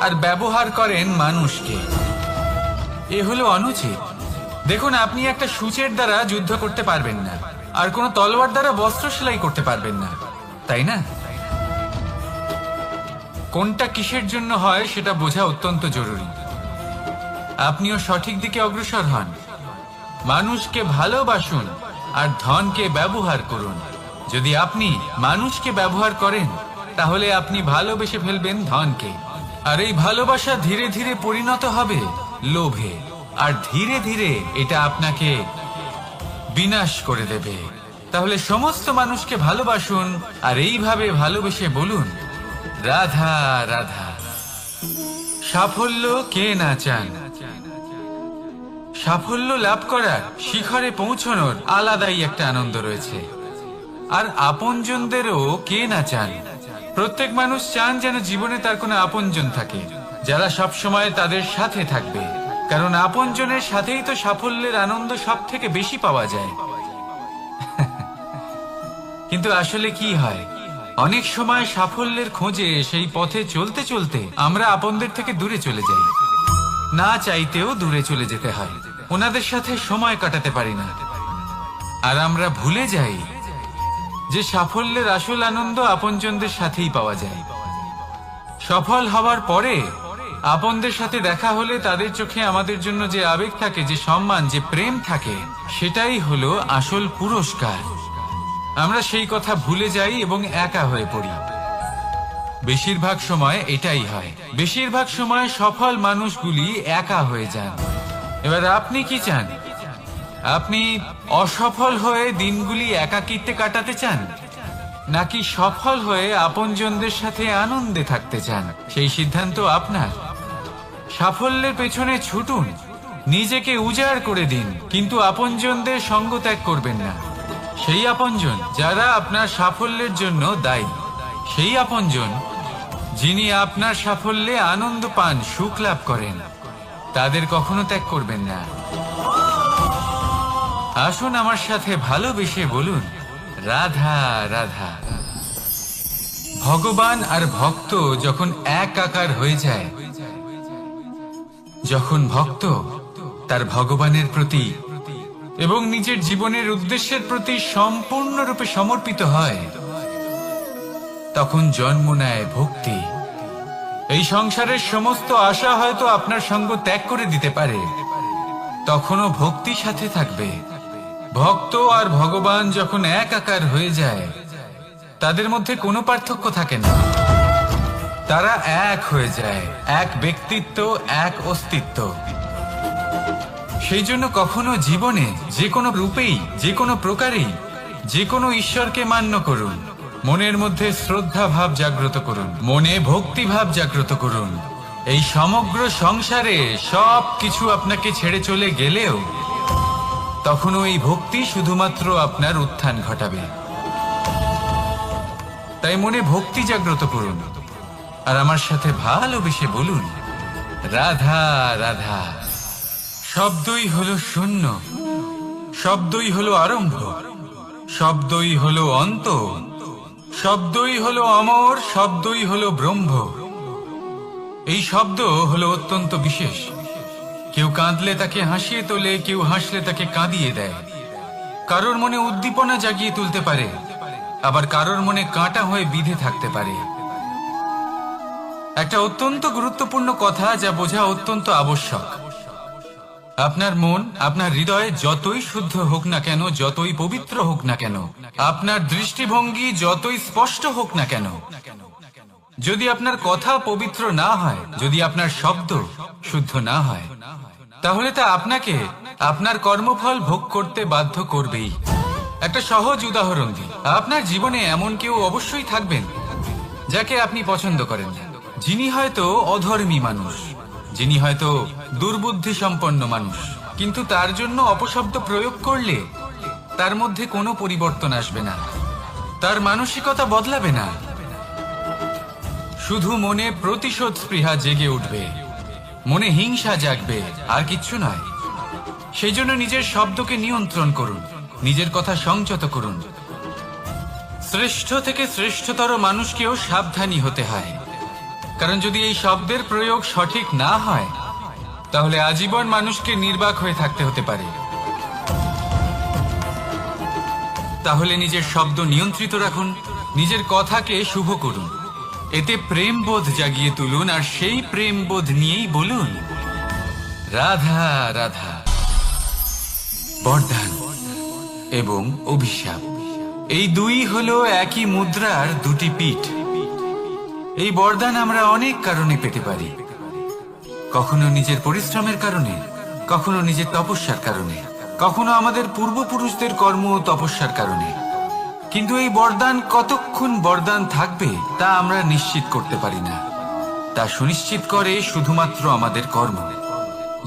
Speaker 1: আর ব্যবহার করেন মানুষকে। এ হলো অনুচিত। দেখুন, আপনি একটা সূচের দ্বারা যুদ্ধ করতে পারবেন না, আর কোনো তলোয়ার দ্বারা বস্ত্র সেলাই করতে পারবেন না, তাই না? কোনটা কিসের জন্য হয় সেটা বোঝা অত্যন্ত জরুরি। আপনিও সঠিক দিকে অগ্রসর হন। মানুষকে ভালোবাসুন আর ধনকে ব্যবহার করুন। যদি আপনি মানুষকে ব্যবহার করেন তাহলে আপনি ভালোবেসে ফেলবেন ধনকে, আর এই ভালোবাসা ধীরে ধীরে পরিণত হবে লোভে, আর ধীরে ধীরে এটা আপনাকে বিনাশ করে দেবে। তাহলে সমস্ত মানুষকে ভালোবাসুন আর এইভাবে ভালোবেসে বলুন, রাধা রাধা। সাফল্য কে না চান? সাফল্য লাভ করার, শিখরে পৌঁছানোর আলাদাই একটা আনন্দ রয়েছে। আর আপনজনদেরও কে না চান? প্রত্যেক মানুষ চান যেন জীবনে তার কোনো আপনজন থাকে যারা সব সময় তাদের সাথে থাকবে, কারণ আপনজনের সাথেই তো সাফল্যের আনন্দ সব থেকে বেশি পাওয়া যায়। কিন্তু আসলে কি হয়, অনেক সময় সাফল্যের খোঁজে সেই পথে চলতে চলতে আমরা আপনদের থেকে দূরে চলে যাই। না চাইতেও দূরে চলে যেতে হয়, ওনাদের সাথে সময় কাটাতে পারি না। আর আমরা ভুলে যাই যে সাফল্যের আসল আনন্দ আপনজনদের সাথেই পাওয়া যায়। সফল হওয়ার পরে আপনদের সাথে দেখা হলে তাদের চোখে আমাদের জন্য যে আবেগ থাকে, যে সম্মান, যে প্রেম থাকে, সেটাই হলো আসল পুরস্কার। আমরা সেই কথা ভুলে যাই এবং একা হয়ে পড়ি। বেশিরভাগ সময় এটাই হয়। বেশিরভাগ সময় সফল মানুষগুলি একা হয়ে যান। এবার আপনি কি চান? আপনি অসফল হয়ে দিনগুলি একাকিত্বে কাটাতে চান, নাকি সফল হয়ে আপনজনদের সাথে আনন্দে থাকতে চান? সেই সিদ্ধান্ত আপনার। সাফল্যের পেছনে ছুটুন, নিজেকে উজাড় করে দিন, কিন্তু আপনজনদের সঙ্গ ত্যাগ করবেন না। সেই আপনজন যারা আপনার সাফল্যের জন্য দায়ী, সেই আপনজন যিনি আপনার সাফল্যে আনন্দ পান, সুখ লাভ করেন, তাদের কখনো ত্যাগ করবেন না। আসুন আমার সাথে ভালোবেসে বলুন, রাধা রাধা। ভগবান আর ভক্ত যখন একাকার হয়ে যায়, যখন ভক্ত তার ভগবানের প্রতি এবং নিজের জীবনের উদ্দেশ্যের প্রতি সম্পূর্ণরূপে সমর্পিত হয়, তখন জন্ম নেয় ভক্তি। এই সংসারের সমস্ত আশা হয়তো আপনার সঙ্গ ত্যাগ করে দিতে পারে, তখনও ভক্তি সাথে থাকবে। ভক্ত আর ভগবান যখন একাকার হয়ে যায়, তাদের মধ্যে কোনো পার্থক্য থাকে না। তারা এক হয়ে যায়, এক ব্যক্তিত্ব, এক অস্তিত্ব। সেই জন্য কখনো জীবনে যে কোনো রূপেই, যে কোনো প্রকারেই, যে কোনো ঈশ্বরকে মান্য করুন। মনের মধ্যে শ্রদ্ধা ভাব জাগ্রত করুন, মনে ভক্তি ভাব জাগ্রত করুন। এই সমগ্র সংসারে সব কিছু আপনাকে ছেড়ে চলে গেলেও তখনও এই ভক্তি শুধুমাত্র আপনার উত্থান ঘটাবে। তাই মনে ভক্তি জাগ্রত করুন আর আমার সাথে ভালোবেসে বলুন, রাধা রাধা। শব্দই হলো শূন্য, শব্দই হলো আরম্ভ, শব্দই হলো অন্ত, শব্দই হলো অমর, শব্দই হলো ব্রহ্ম। এই শব্দ হলো অত্যন্ত বিশেষ। কেউ কাঁদলে তাকে হাসিয়ে তোলে, কেউ হাসলে তাকে কাঁদিয়ে দেয়। কারোর মনে উদ্দীপনা জাগিয়ে তুলতে পারে, আবার কারোর মনে কাঁটা হয়ে বিঁধে থাকতে পারে। একটা অত্যন্ত গুরুত্বপূর্ণ কথা যা বোঝা অত্যন্ত আবশ্যক। আপনার মন, আপনার হৃদয় যতই শুদ্ধ হোক না কেন, যতই পবিত্র হোক না কেন, আপনার দৃষ্টিভঙ্গি যতই স্পষ্ট হোক না কেন, যদি আপনার কথা পবিত্র না হয়, যদি আপনার শব্দ শুদ্ধ না হয়, তাহলে তা আপনাকে আপনার কর্মফল ভোগ করতে বাধ্য করবেই। একটা সহজ উদাহরণ দিই। আপনার জীবনে এমন কেউ অবশ্যই থাকবেন যাকে আপনি পছন্দ করেন না, যিনি হয়তো অধর্মী মানুষ, যিনি হয়তো দুর্বুদ্ধি সম্পন্ন মানুষ, কিন্তু তার জন্য অপশব্দ প্রয়োগ করলে তার মধ্যে কোনো পরিবর্তন আসবে না, তার মানসিকতা বদলাবে না, শুধু মনে প্রতিশোধ স্পৃহা জেগে উঠবে, মনে হিংসা জাগবে, আর কিচ্ছু নয়। সেই জন্য নিজের শব্দকে নিয়ন্ত্রণ করুন, নিজের কথা সংযত করুন। শ্রেষ্ঠ থেকে শ্রেষ্ঠতর মানুষকেও সাবধানী হতে হয়, কারণ যদি এই শব্দের প্রয়োগ সঠিক না হয়, তাহলে আজীবন মানুষকে নির্বাক হয়ে থাকতে হতে পারে। তাহলে নিজের শব্দ নিয়ন্ত্রিত রাখুন, নিজের কথাকে শুভ করুন, এতে প্রেমবোধ জাগিয়ে তুলুন, আর সেই প্রেমবোধ নিয়েই বলুন রাধা রাধা। বরদান এবং অভিশাপ, এই দুই হলো একই মুদ্রার দুটি পিঠ। এই বরদান আমরা অনেক কারণে পেতে পারি, কখনো নিজের পরিশ্রমের কারণে, কখনো নিজের তপস্যার কারণে, কখনো আমাদের পূর্বপুরুষদের কর্ম ও তপস্যার কারণে। কিন্তু এই বরদান কতক্ষণ বরদান থাকবে তা আমরা নিশ্চিত করতে পারি না, তা সুনিশ্চিত করে শুধুমাত্র আমাদের কর্ম।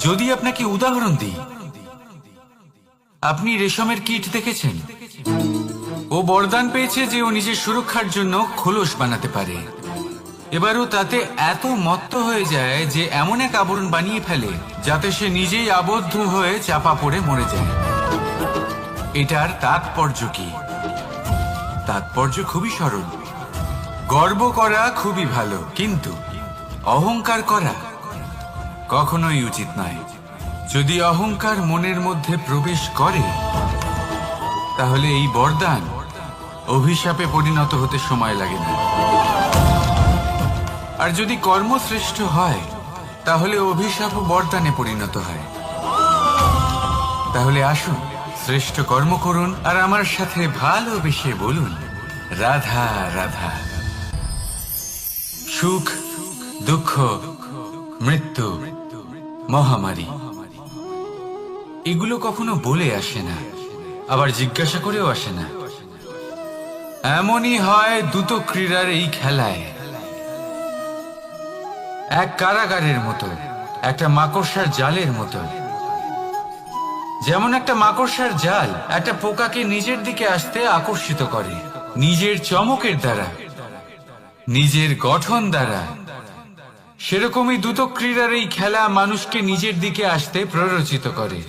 Speaker 1: যদি আপনাকে উদাহরণ দিই, আপনি রেশমের কীট দেখেছেন? ও বরদান পেয়েছে যে ও নিজের সুরক্ষার জন্য খোলস বানাতে পারে। এবারও তাতে এত মত্ত হয়ে যায় যে এমন এক আবরণ বানিয়ে ফেলে যাতে সে নিজেই আবদ্ধ হয়ে চাপা পড়ে মরে যায়। এটার তাৎপর্য কি? তাৎপর্য খুবই সরল। গর্ব করা খুবই ভালো, কিন্তু অহংকার করা কখনোই উচিত নয়। যদি অহংকার মনের মধ্যে প্রবেশ করে, তাহলে এই বরদান অভিশাপে পরিণত হতে সময় লাগে না। আর যদি কর্মশ্রেষ্ঠ হয়, তাহলে অভিশাপ বরদানে পরিণত হয়। তাহলে আসুন, শ্রেষ্ঠ কর্ম করুন আর আমার সাথে ভালোবেসে বলুন রাধা রাধা। সুখ, দুঃখ, মৃত্যু, মহামারী, এগুলো কখনো বলে আসে না, আবার জিজ্ঞাসা করেও আসে না। এমনই হয় দ্রুত ক্রীড়ার এই খেলায়। এক কারাগারের মতো, একটা মাকড়সার জালের মতো। যেমন একটা মাকড়সার জাল একটা পোকাকে নিজের দিকে আসতে আকর্ষিত করে নিজের চমকের দ্বারা, নিজের গঠন দ্বারা, সেরকমই দ্রুত ক্রীড়ার এই খেলা মানুষকে নিজের দিকে আসতে প্ররোচিত করে।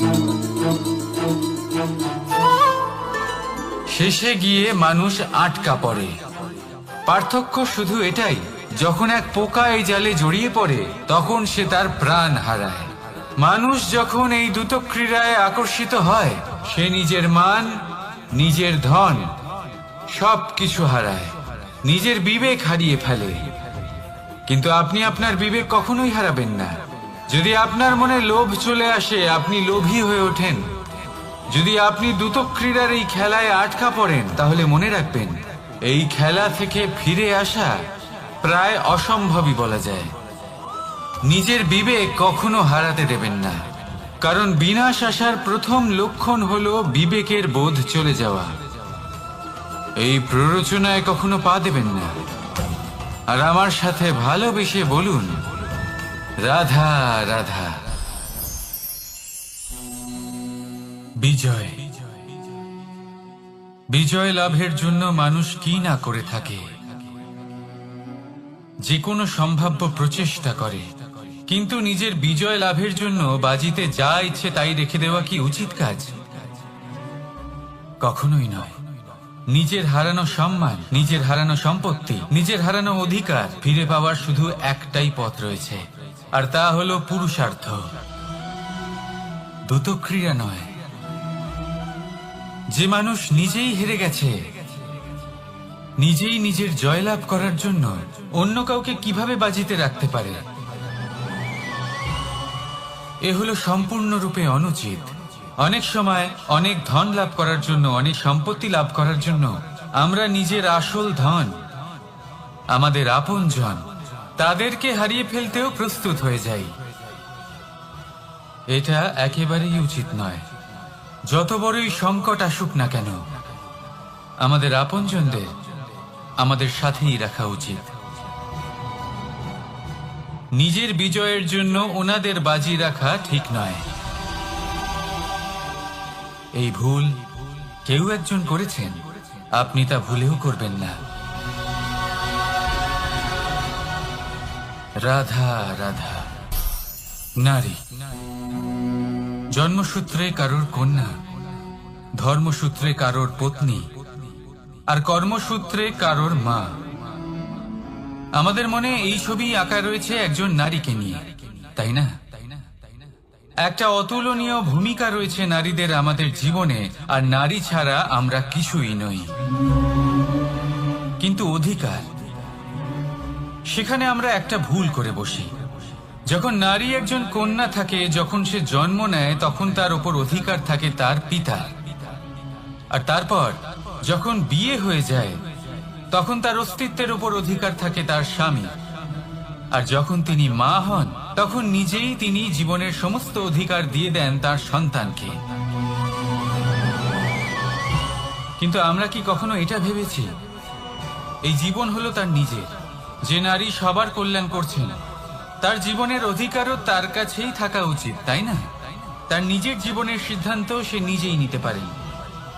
Speaker 1: শেষে গিয়ে মানুষ আটকা পড়ে। পার্থক্য শুধু এটাই, যখন এক পোকা এই জালে জড়িয়ে পড়ে তখন সে তার প্রাণ হারায়। মানুষ যখন এই দ্রুত ক্রীড়ায় আকর্ষিত হয়, সে নিজের মান, নিজের ধন সব কিছু হারায়, নিজের বিবেক হারিয়ে ফেলে। কিন্তু আপনি আপনার বিবেক কখনোই হারাবেন না। যদি আপনার মনে লোভ চলে আসে, আপনি লোভী হয়ে ওঠেন। যদি আপনি দ্রুত ক্রীড়ার এই খেলায় আটকা পড়েন, তাহলে মনে রাখবেন, এই খেলা থেকে ফিরে আসা প্রায় অসম্ভবই বলা যায়। নিজের বিবেক কখনো হারাতে দেবেন না, কারণ বিনাশ আসার প্রথম লক্ষণ হলো বিবেকের বোধ চলে যাওয়া। এই প্ররোচনায় কখনো পা দেবেন না। আর আমার সাথে ভালোবেসে বলুন রাধা রাধা। বিজয়, বিজয় লাভের জন্য মানুষ কি না করে থাকে, যে কোনো সম্ভাব্য প্রচেষ্টা করে। কিন্তু নিজের বিজয় লাভের জন্য বাজিতে যা ইচ্ছে তাই রেখে দেওয়া কি উচিত কাজ? কখনোই নয়। নিজের হারানো সম্মান, নিজের হারানো সম্পত্তি, নিজের হারানো অধিকার ফিরে পাওয়ার শুধু একটাই পথ রয়েছে, আর তা হলো পুরুষার্থ, দ্রুতক্রিয়া নয়। যে মানুষ নিজেই হেরে গেছে, নিজেই নিজের জয়লাভ করার জন্য অন্য কাউকে কিভাবে বাজিতে রাখতে পারে? এ হলো সম্পূর্ণরূপে অনুচিত। অনেক সময় অনেক ধন লাভ করার জন্য, অনেক সম্পত্তি লাভ করার জন্য আমরা নিজের আসল ধন, আমাদের আপনজন, তাদেরকে হারিয়ে ফেলতেও প্রস্তুত হয়ে যাই। এটা একেবারেই উচিত নয়। যত বড়ই সংকট আসুক না কেন, আমাদের আপনজনদের আমাদের সাথেই রাখা উচিত। নিজের বিজয়ের জন্য ওনাদের বাজি রাখা ঠিক নয়। এই ভুল কেউ একজন করেছেন, আপনি তা ভুলেও করবেন না। রাধা রাধা। নারী জন্মসূত্রে কারোর কন্যা, ধর্মসূত্রে কারোর পত্নী, আর কর্মসূত্রে কারোর মা। আমাদের মনে এই ছবি আঁকা রয়েছে একজন নারীকে নিয়ে, তাই না? একটা অতুলনীয় ভূমিকা রয়েছে নারীদের আমাদের জীবনে, আর নারী ছাড়া আমরা কিছুই নই। কিন্তু অধিকার, সেখানে আমরা একটা ভুল করে বসি। যখন নারী একজন কন্যা থাকে, যখন সে জন্ম নেয়, তখন তার উপর অধিকার থাকে তার পিতা। আর তারপর যখন বিয়ে হয়ে যায়, তখন তার অস্তিত্বের উপর অধিকার থাকে তার স্বামী। আর যখন তিনি মা হন, তখন নিজেই তিনি জীবনের সমস্ত অধিকার দিয়ে দেন তার সন্তানকে। কিন্তু আমরা কি কখনো এটা ভেবেছি এই জীবন হলো তার নিজের? যে নারী সবার কল্যাণ করছেন, তার জীবনের অধিকারও তার কাছেই থাকা উচিত, তাই না? তার নিজের জীবনের সিদ্ধান্ত সে নিজেই নিতে পারেন,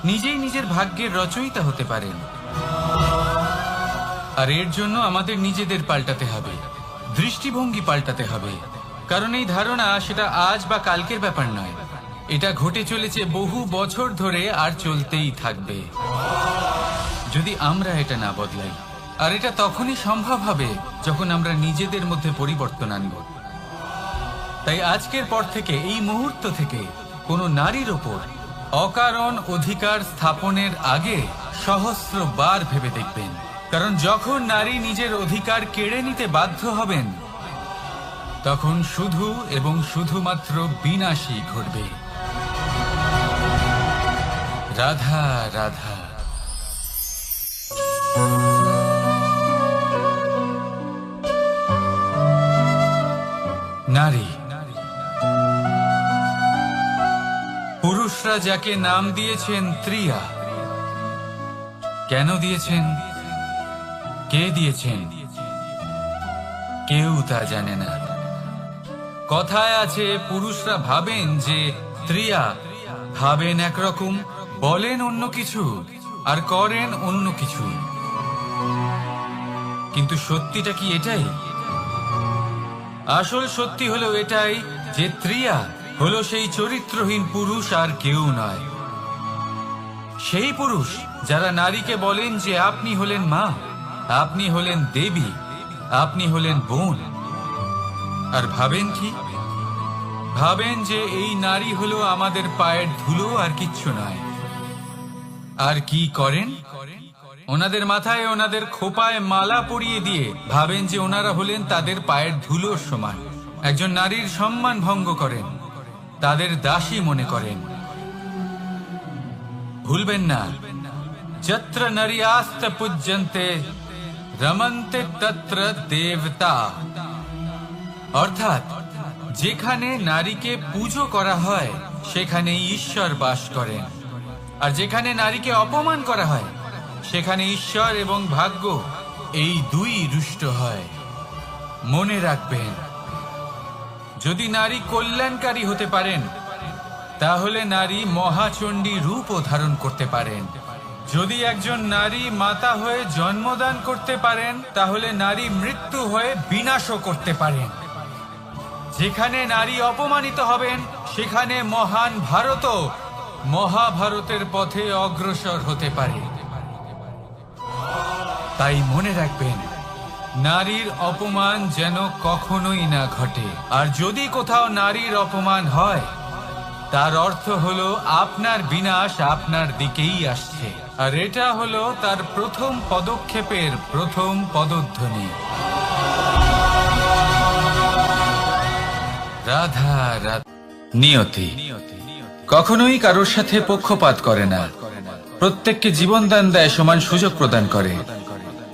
Speaker 1: নিজেই নিজের ভাগ্যের রচয়িতা হতে পারেন। আর এর জন্য আমাদের নিজেদের পাল্টাতে হবে, দৃষ্টিভঙ্গি পাল্টাতে হবে। কারণ এই ধারণা সেটা আজ বা কালকের ব্যাপার নয়, এটা ঘটে চলেছে বহু বছর ধরে আর চলতেই থাকবে যদি আমরা এটা না বদলাই। আর এটা তখনই সম্ভব হবে যখন আমরা নিজেদের মধ্যে পরিবর্তন আনব। তাই আজকের পর থেকে, এই মুহূর্ত থেকে, কোনো নারীর ওপর অকারণ অধিকার স্থাপনের আগে সহস্রবার ভেবে দেখবেন। কারণ যখন নারী নিজের অধিকার কেড়ে নিতে বাধ্য হবেন, তখন শুধু এবং শুধুমাত্র বিনাশই ঘটবে। রাধা রাধা। নারী, পুরুষরা যাকে নাম দিয়েছেন ত্রিয়া, কেন দিয়েছেন, কে দিয়েছেন, কেউ তা জানে না। কথায় আছে, পুরুষরা ভাবেন যে ত্রিয়া, ভাবেন একরকম, বলেন অন্য কিছু, আর করেন অন্য কিছু। কিন্তু সত্যিটা কি এটাই? আসল সত্যি হলো এটাই যে ত্রিয়া হলো সেই চরিত্রহীন পুরুষ, আর কেউ নয়। সেই পুরুষ যারা নারীকে বলেন যে আপনি হলেন মা, আপনি হলেন দেবী, আপনি হলেন বোন। আর ভাবেন কি? ভাবেন যে এই নারী হলো আমাদের পায়ের ধুলো, আর কিচ্ছু নয়। আর কি করেন? ওনাদের মাথায়, ওনাদের খোপায় মালা পরিয়ে দিয়ে ভাবেন যে ওনারা হলেন তাদের পায়ের ধুলোর সমান। একজন নারীর সম্মান ভঙ্গ করেন, তাদের দাসী মনে করেন। ভুলবেন না, যত্র নারীয়াস্ত পূজ্যন্তে রমন্তে তত্র দেবতা। অর্থাৎ যেখানে নারীকে পুজো করা হয়, সেখানে ঈশ্বর বাস করেন। আর যেখানে নারীকে অপমান করা হয়, সেখানে ঈশ্বর এবং ভাগ্য এই দুই রুষ্ট হয়। মনে রাখবেন, যদি নারী কল্যাণকারী হতে পারেন, তাহলে নারী মহাচণ্ডী রূপও ধারণ করতে পারেন। যদি একজন নারী মাতা হয়ে জন্মদান করতে পারেন, তাহলে নারী মৃত্যু হয়ে বিনাশও করতে পারেন। যেখানে নারী অপমানিত হবেন, সেখানে মহান ভারতও মহাভারতের পথে অগ্রসর হতে পারে। তাই মনে রাখবেন, নারীর অপমান যেন কখনোই না ঘটে। আর যদি কোথাও নারীর অপমান হয়, তার অর্থ হলো আপনার বিনাশ আপনার দিকেই আসছে। আর এটা হলো তার প্রথম পদক্ষেপের প্রথম পদধ্বনি। রাধা রাধা। নিয়তি কখনোই কারোর সাথে পক্ষপাত করে না, প্রত্যেককে জীবন দান দেয়, সমান সুযোগ প্রদান করে।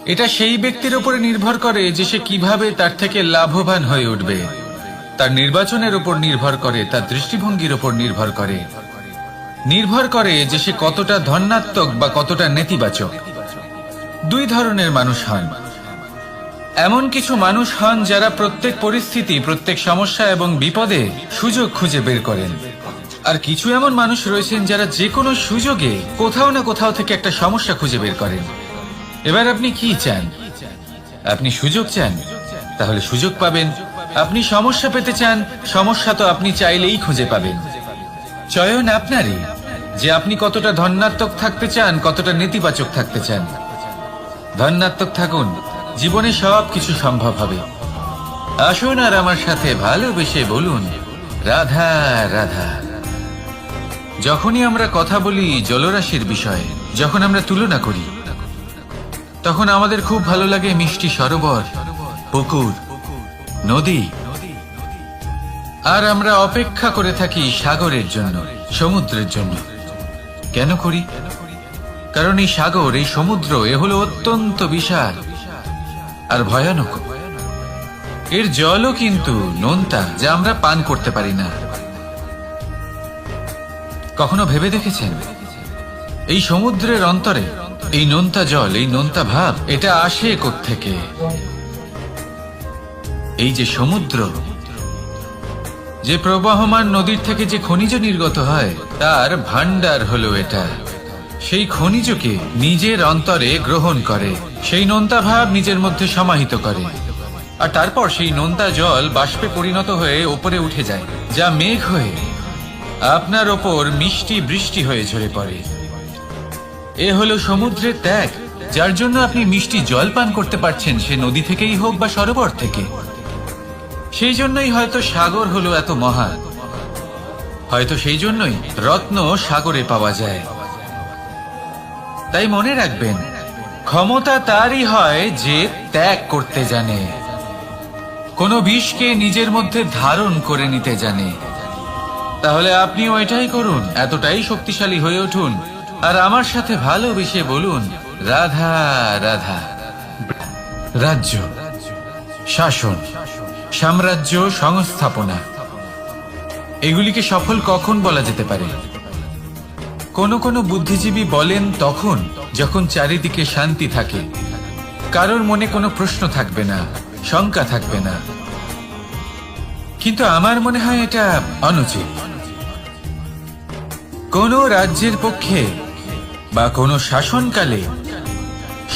Speaker 1: এটা সেই ব্যক্তির উপরে নির্ভর করে যে সে কিভাবে তার থেকে লাভবান হয়ে উঠবে। তার নির্বাচনের উপর নির্ভর করে, তার দৃষ্টিভঙ্গির উপর নির্ভর করে যে সে কতটা ধনাত্মক বা কতটা নেতিবাচক। দুই ধরনের মানুষ হন। এমন কিছু মানুষ হন যারা প্রত্যেক পরিস্থিতি, প্রত্যেক সমস্যা এবং বিপদে সুযোগ খুঁজে বের করেন। আর কিছু এমন মানুষ রয়েছেন যারা যে কোনো সুযোগে কোথাও না কোথাও থেকে একটা সমস্যা খুঁজে বের করেন। এবার আপনি কি চান? আপনি সুযোগ চান, তাহলে সুযোগ পাবেন। আপনি সমস্যা পেতে চান, সমস্যা তো আপনি চাইলেই খুঁজে পাবেন। চয়ন আপনারই, যে আপনি কতটা ধনাত্মক থাকতে চান, কতটা নেতিবাচক থাকতে চান। ধনাত্মক থাকুন, জীবনে সব কিছু সম্ভব হবে। আসুন আর আমার সাথে ভালোবেসে বলুন রাধা রাধা। যখনই আমরা কথা বলি জলরাশির বিষয়ে, যখন আমরা তুলনা করি, তখন আমাদের খুব ভালো লাগে মিষ্টি সরোবর, পুকুর, নদী। আর আমরা অপেক্ষা করে থাকি সাগরের জন্য, সমুদ্রের জন্য। কেন করি? কারণ এই সাগর, এই সমুদ্র, এ হলো অত্যন্ত বিশাল আর ভয়ানক। এর জলও কিন্তু নোনতা, যা আমরা পান করতে পারি না। কখনো ভেবে দেখেছেন এই সমুদ্রের অন্তরে এই নোনতা জল, এই নোনতা ভাব, এটা আসে কোত্থেকে? এই যে সমুদ্র, যে প্রবাহমান নদীর থেকে যে খনিজ নির্গত হয়, তার ভান্ডার হলো এটা। সেই খনিজকে নিজের অন্তরে গ্রহণ করে, সেই নোনতা ভাব নিজের মধ্যে সমাহিত করে, আর তারপর সেই নোনতা জল বাষ্পে পরিণত হয়ে ওপরে উঠে যায়, যা মেঘ হয়ে আপনার ওপর মিষ্টি বৃষ্টি হয়ে ঝরে পড়ে। এ হলো সমুদ্রের ত্যাগ, যার জন্য আপনি মিষ্টি জল পান করতে পারছেন, সে নদী থেকেই হোক বা সরোবর থেকে। সেই জন্যই হয়তো সাগর হলো এত মহান, হয়তো সেই জন্যই রত্ন সাগরে পাওয়া যায়। তাই মনে রাখবেন, ক্ষমতা তারই হয় যে ত্যাগ করতে জানে, কোনো বিষকে নিজের মধ্যে ধারণ করে নিতে জানে। তাহলে আপনিও এটাই করুন, এতটাই শক্তিশালী হয়ে উঠুন, আর আমার সাথে ভালোবেসে বলুন রাধা রাধা। রাজ্য, শাসন, সাম্রাজ্য, সংস্থাপনা, এগুলিকে সফল কখন বলা যেতে পারে? কোনো বুদ্ধিজীবী বলেন তখন যখন চারিদিকে শান্তি থাকে, কারোর মনে কোনো প্রশ্ন থাকবে না, শঙ্কা থাকবে না। কিন্তু আমার মনে হয় এটা অনুচিত। কোনো রাজ্যের পক্ষে বা কোনো শাসনকালে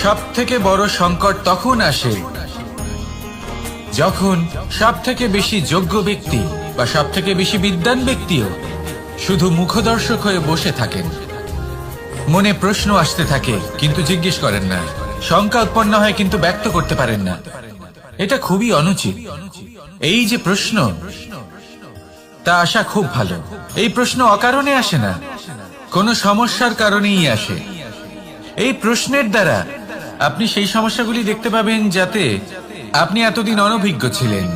Speaker 1: সবথেকে বড় সংকট তখন আসে যখন সবথেকে বেশি যোগ্য ব্যক্তি বা সবথেকে বেশি বিদ্বান ব্যক্তিও শুধু মুখদর্শক হয়ে বসে থাকেন। মনে প্রশ্ন আসতে থাকে কিন্তু জিজ্ঞেস করেন না, শঙ্কা উৎপন্ন হয় কিন্তু ব্যক্ত করতে পারেন না। এটা খুবই অনুচিত। এই যে প্রশ্ন, তা আসা খুব ভালো। এই প্রশ্ন অকারণে আসে না, কোনো সমস্যার কারণেই আসে। এই প্রশ্নের দ্বারা আপনি সেই সমস্যাগুলি দেখতে পাবেন যাতে আপনি এতদিন অনভিজ্ঞ ছিলেন।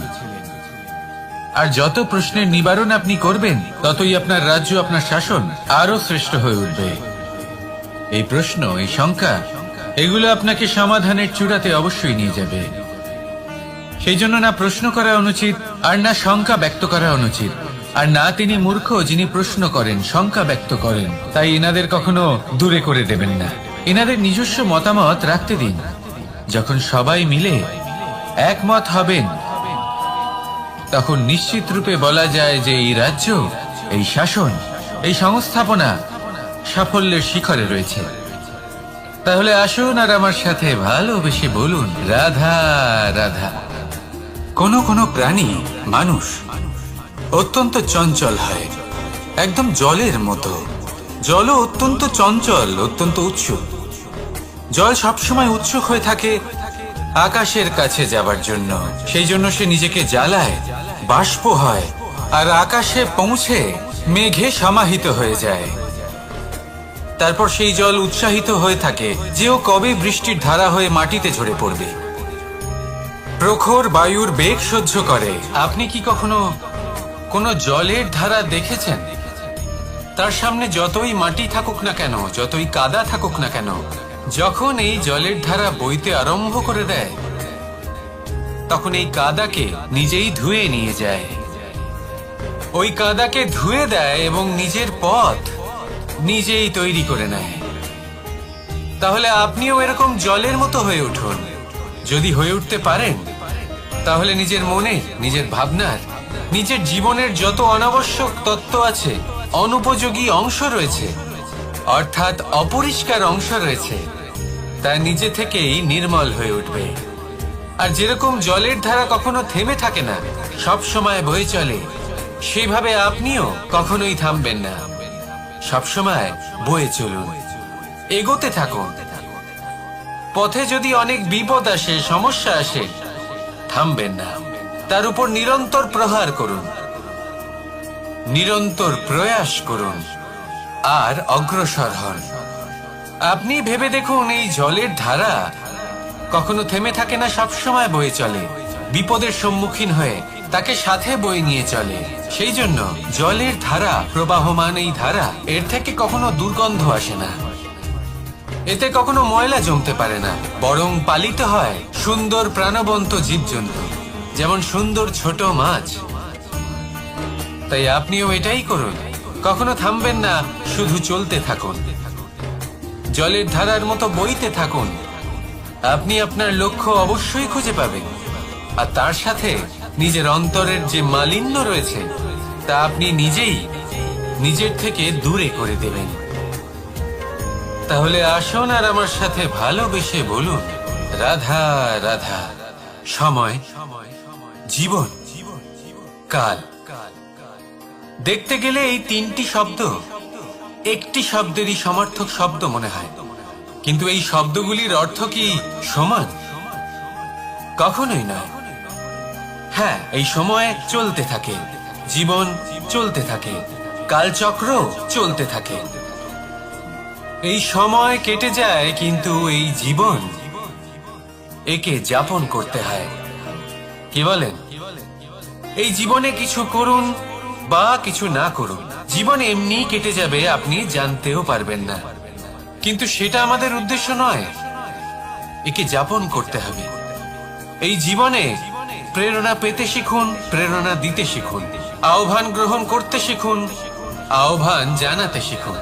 Speaker 1: আর যত প্রশ্নের নিবারণ আপনি করবেন, ততই আপনার রাজ্য, আপনার শাসন আরো শ্রেষ্ঠ হয়ে উঠবে। এই প্রশ্ন, এই শঙ্কা, এগুলো আপনাকে সমাধানের চূড়াতে অবশ্যই নিয়ে যাবে। সেই জন্য না প্রশ্ন করা অনুচিত, আর না শঙ্কা ব্যক্ত করা অনুচিত, আর না তিনি মূর্খ যিনি প্রশ্ন করেন, শঙ্কা ব্যক্ত করেন। তাই এনাদের কখনো দূরে করে দেবেন না, এনাদের নিজস্ব মতামত রাখতে দিন। যখন সবাই মিলে একমত হবেন, তখন নিশ্চিত রূপে বলা যায় যে এই রাজ্য, এই শাসন, এই সংস্থাপনা সাফল্যের শিখরে রয়েছে। তাহলে আসুন আর আমার সাথে ভালোবেসে বলুন রাধা রাধা। কোনো প্রাণী, মানুষ অত্যন্ত চঞ্চল হয়, একদম জলের মতো। জলও অত্যন্ত চঞ্চল, অত্যন্ত উৎসুক। জল সবসময় উৎসুক হয়ে থাকে আকাশের কাছে যাবার জন্য। সেই জন্য সে নিজেকে জ্বালায়, বাষ্প হয়, আর আকাশে পৌঁছে মেঘে সমাহিত হয়ে যায়। তারপর সেই জল উৎসাহিত হয়ে থাকে যে ও কবে বৃষ্টির ধারা হয়ে মাটিতে ঝরে পড়বে। প্রখর বায়ুর বেগ সহ্য করে। আপনি কি কখনো কোনো জলের ধারা দেখেছেন? তার সামনে যতই মাটি থাকুক না কেন, যতই কাদা থাকুক না কেন, যখন এই জলের ধারা বইতে আরম্ভ করে দেয়, তখন এই কাদাকে নিজেই ধুয়ে নিয়ে যায়। ওই কাদাকে ধুয়ে দেয় এবং নিজের পথ নিজেই তৈরি করে নেয়। তাহলে আপনিও এরকম জলের মতো হয়ে উঠুন। যদি হয়ে উঠতে পারেন, তাহলে নিজের মনে, নিজের ভাবনার, নিজের জীবনের যত অনাবশ্যক তত্ত্ব আছে, অনুপযোগী অংশ রয়েছে, অর্থাৎ অপরিষ্কার অংশ রয়েছে, তা নিজে থেকেই নির্মল হয়ে উঠবে। আর যেরকম জলের ধারা কখনো থেমে থাকে না, সব সময় বয়ে চলে, সেইভাবে আপনিও কখনোই থামবেন না। সবসময় বয়ে চলুন, এগোতে থাকুন। পথে যদি অনেক বিপদ আসে, সমস্যা আসে, থামবেন না, তার উপর নিরন্তর প্রহার করুন, নিরন্তর প্রয়াস করুন আর অগ্রসর হন। আপনি ভেবে দেখুন, এই জলের ধারা কখনো থেমে থাকে না, সবসময় বয়ে চলে, বিপদের সম্মুখীন হয়ে তাকে সাথে বয়ে নিয়ে চলে। সেই জন্য জলের ধারা, প্রবাহমান এই ধারা, এর থেকে কখনো দুর্গন্ধ আসে না, এতে কখনো ময়লা জমতে পারে না, বরং পালিত হয় সুন্দর প্রাণবন্ত জীবজন্তু, যেমন সুন্দর ছোট মাছ। তাই আপনিও এটাই করুন, কখনো থামবেন না, শুধু চলতে থাকুন, জলের ধারার মতো বইতে থাকুন। আপনি আপনার লক্ষ্য অবশ্যই খুঁজে পাবেন, আর তার সাথে নিজের অন্তরের যে মালিন্য রয়েছে, তা আপনি নিজেই নিজের থেকে দূরে করে দেবেন। তাহলে আসুন আর আমার সাথে ভালোবেসে বলুন, রাধা রাধা। সময়, জীবন, কাল। দেখতে গেলে এই তিনটি শব্দ একটি শব্দেরই সমার্থক শব্দ মনে হয়, কিন্তু এই শব্দগুলির অর্থ কি সমান? কখনোই নয়। হ্যাঁ, এই সময় চলতে থাকে, জীবন চলতে থাকে, কালচক্র চলতে থাকে। এই সময় কেটে যায়, কিন্তু এই জীবন, একে যাপন করতে হয়। কি বলেন? এই জীবনে কিছু করুন বা কিছু না করুন, জীবন এমনি কেটে যাবে, আপনি জানতেও পারবেন না। কিন্তু সেটা আমাদের উদ্দেশ্য নয়, একে যাপন করতে হবে। এই জীবনে প্রেরণা পেতে শিখুন, প্রেরণা দিতে শিখুন, আহ্বান গ্রহণ করতে শিখুন, আহ্বান জানাতে শিখুন,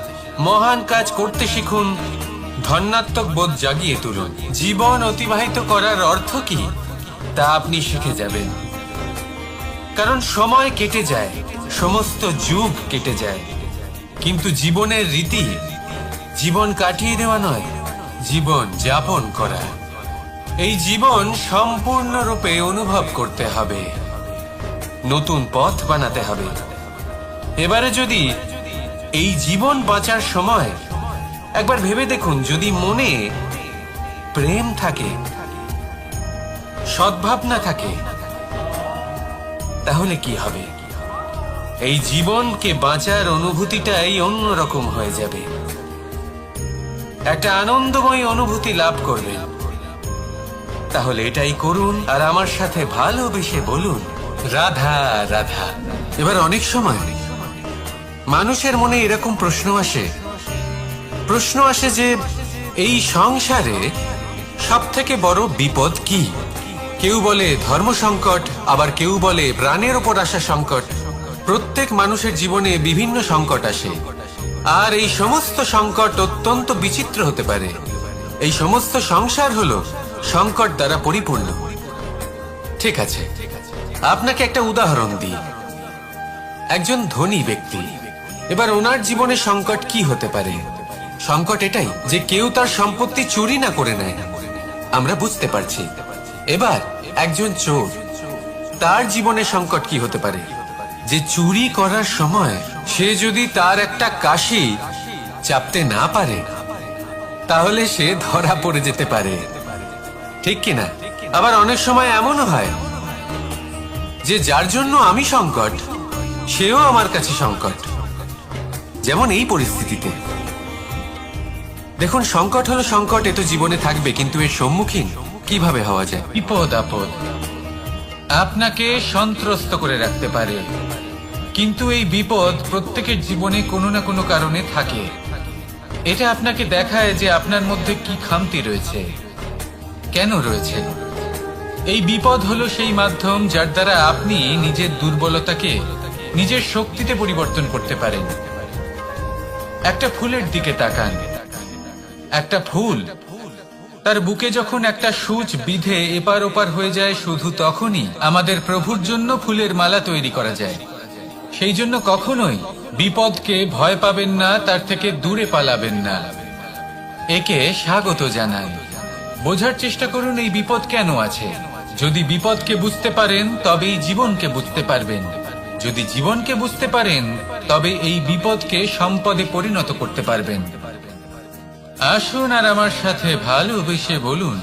Speaker 1: মহান কাজ করতে শিখুন, ধন্যাত্মক বোধ জাগিয়ে তুলুন। জীবন অতিবাহিত করার অর্থ কি, তা আপনি শিখে যাবেন। কারণ সময় কেটে যায়, সমস্ত যুগ কেটে যায়, কিন্তু জীবনের রীতি জীবন কাটিয়ে দেওয়া নয়, জীবন যাপন করা। এই জীবন সম্পূর্ণরূপে অনুভব করতে হবে, নতুন পথ বানাতে হবে। এবারে যদি এই জীবন বাঁচার সময় একবার ভেবে দেখুন, যদি মনে প্রেম থাকে, সদ্ভাবনা থাকে, তাহলে কি হবে? এই জীবনকে বাঁচার অনুভূতিটাই অন্যরকম হয়ে যাবে, একটা আনন্দময় অনুভূতি লাভ করবেন। তাহলে এটাই করুন আর আমার সাথে ভালোবেসে বলুন, রাধা রাধা। এবার অনেক সময় মানুষের মনে এরকম প্রশ্ন আসে যে এই সংসারে সব থেকে বড় বিপদ কি? কেউ বলে ধর্ম সংকট, আবার কেউ বলে প্রাণের ওপর আসা সংকট। প্রত্যেক মানুষের জীবনে বিভিন্ন সংকট আসে, আর এই সমস্ত সংকট অত্যন্ত বিচিত্র হতে পারে। এই সমস্ত সংসার হলো সংকট দ্বারা পরিপূর্ণ। ঠিক আছে, আপনাকে একটা উদাহরণ দিই। একজন ধনী ব্যক্তি, এবার ওনার জীবনে সংকট কি হতে পারে? সংকট এটাই যে কেউ তার সম্পত্তি চুরি না করে নেয়, আমরা বুঝতে পারছি। এবার একজন চোর, তার জীবনে সংকট কি হতে পারে? যে চুরি করার সময় সে যদি তার একটা কাশি চাপতে না পারে, তাহলে সে ধরা পড়ে যেতে পারে, ঠিক কিনা? আবার অনেক সময় এমনও হয় যে যার জন্য আমি সংকট, সেও আমার কাছে সংকট। যেমন এই পরিস্থিতিতে দেখুন, সংকট হলো সংকট, এ তো জীবনে থাকবে, কিন্তু এর সম্মুখীন কিভাবে হওয়া যায়? বিপদ আপদ আপনাকে সন্ত্রস্ত করে রাখতে পারে, কিন্তু এই বিপদ প্রত্যেকের জীবনে কোনো না কোনো কারণে থাকে। এটা আপনাকে দেখায় যে আপনার মধ্যে কি খামতি রয়েছে, কেন রয়েছে। এই বিপদ হলো সেই মাধ্যম যার দ্বারা আপনি নিজের দুর্বলতাকে নিজের শক্তিতে পরিবর্তন করতে পারেন। একটা ফুলের দিকে তাকান। একটা ফুল তার বুকে যখন একটা সূচ বিধে এপার ওপার হয়ে যায়, শুধু তখনই আমাদের প্রভুর জন্য ফুলের মালা তৈরি করা যায়। সেই জন্য কখনোই বিপদকে ভয় পাবেন না, তার থেকে দূরে পালাবেন না, একে স্বাগত জানান। বোঝার চেষ্টা করুন এই বিপদ কেন আছে। যদি বিপদকে বুঝতে পারেন তবেই জীবনকে বুঝতে পারবেন। যদি জীবনকে বুঝতে পারেন তবে এই বিপদকে সম্পদে পরিণত করতে পারবেন। আসুন আর আমার সাথে ভালোবেসে বলুন,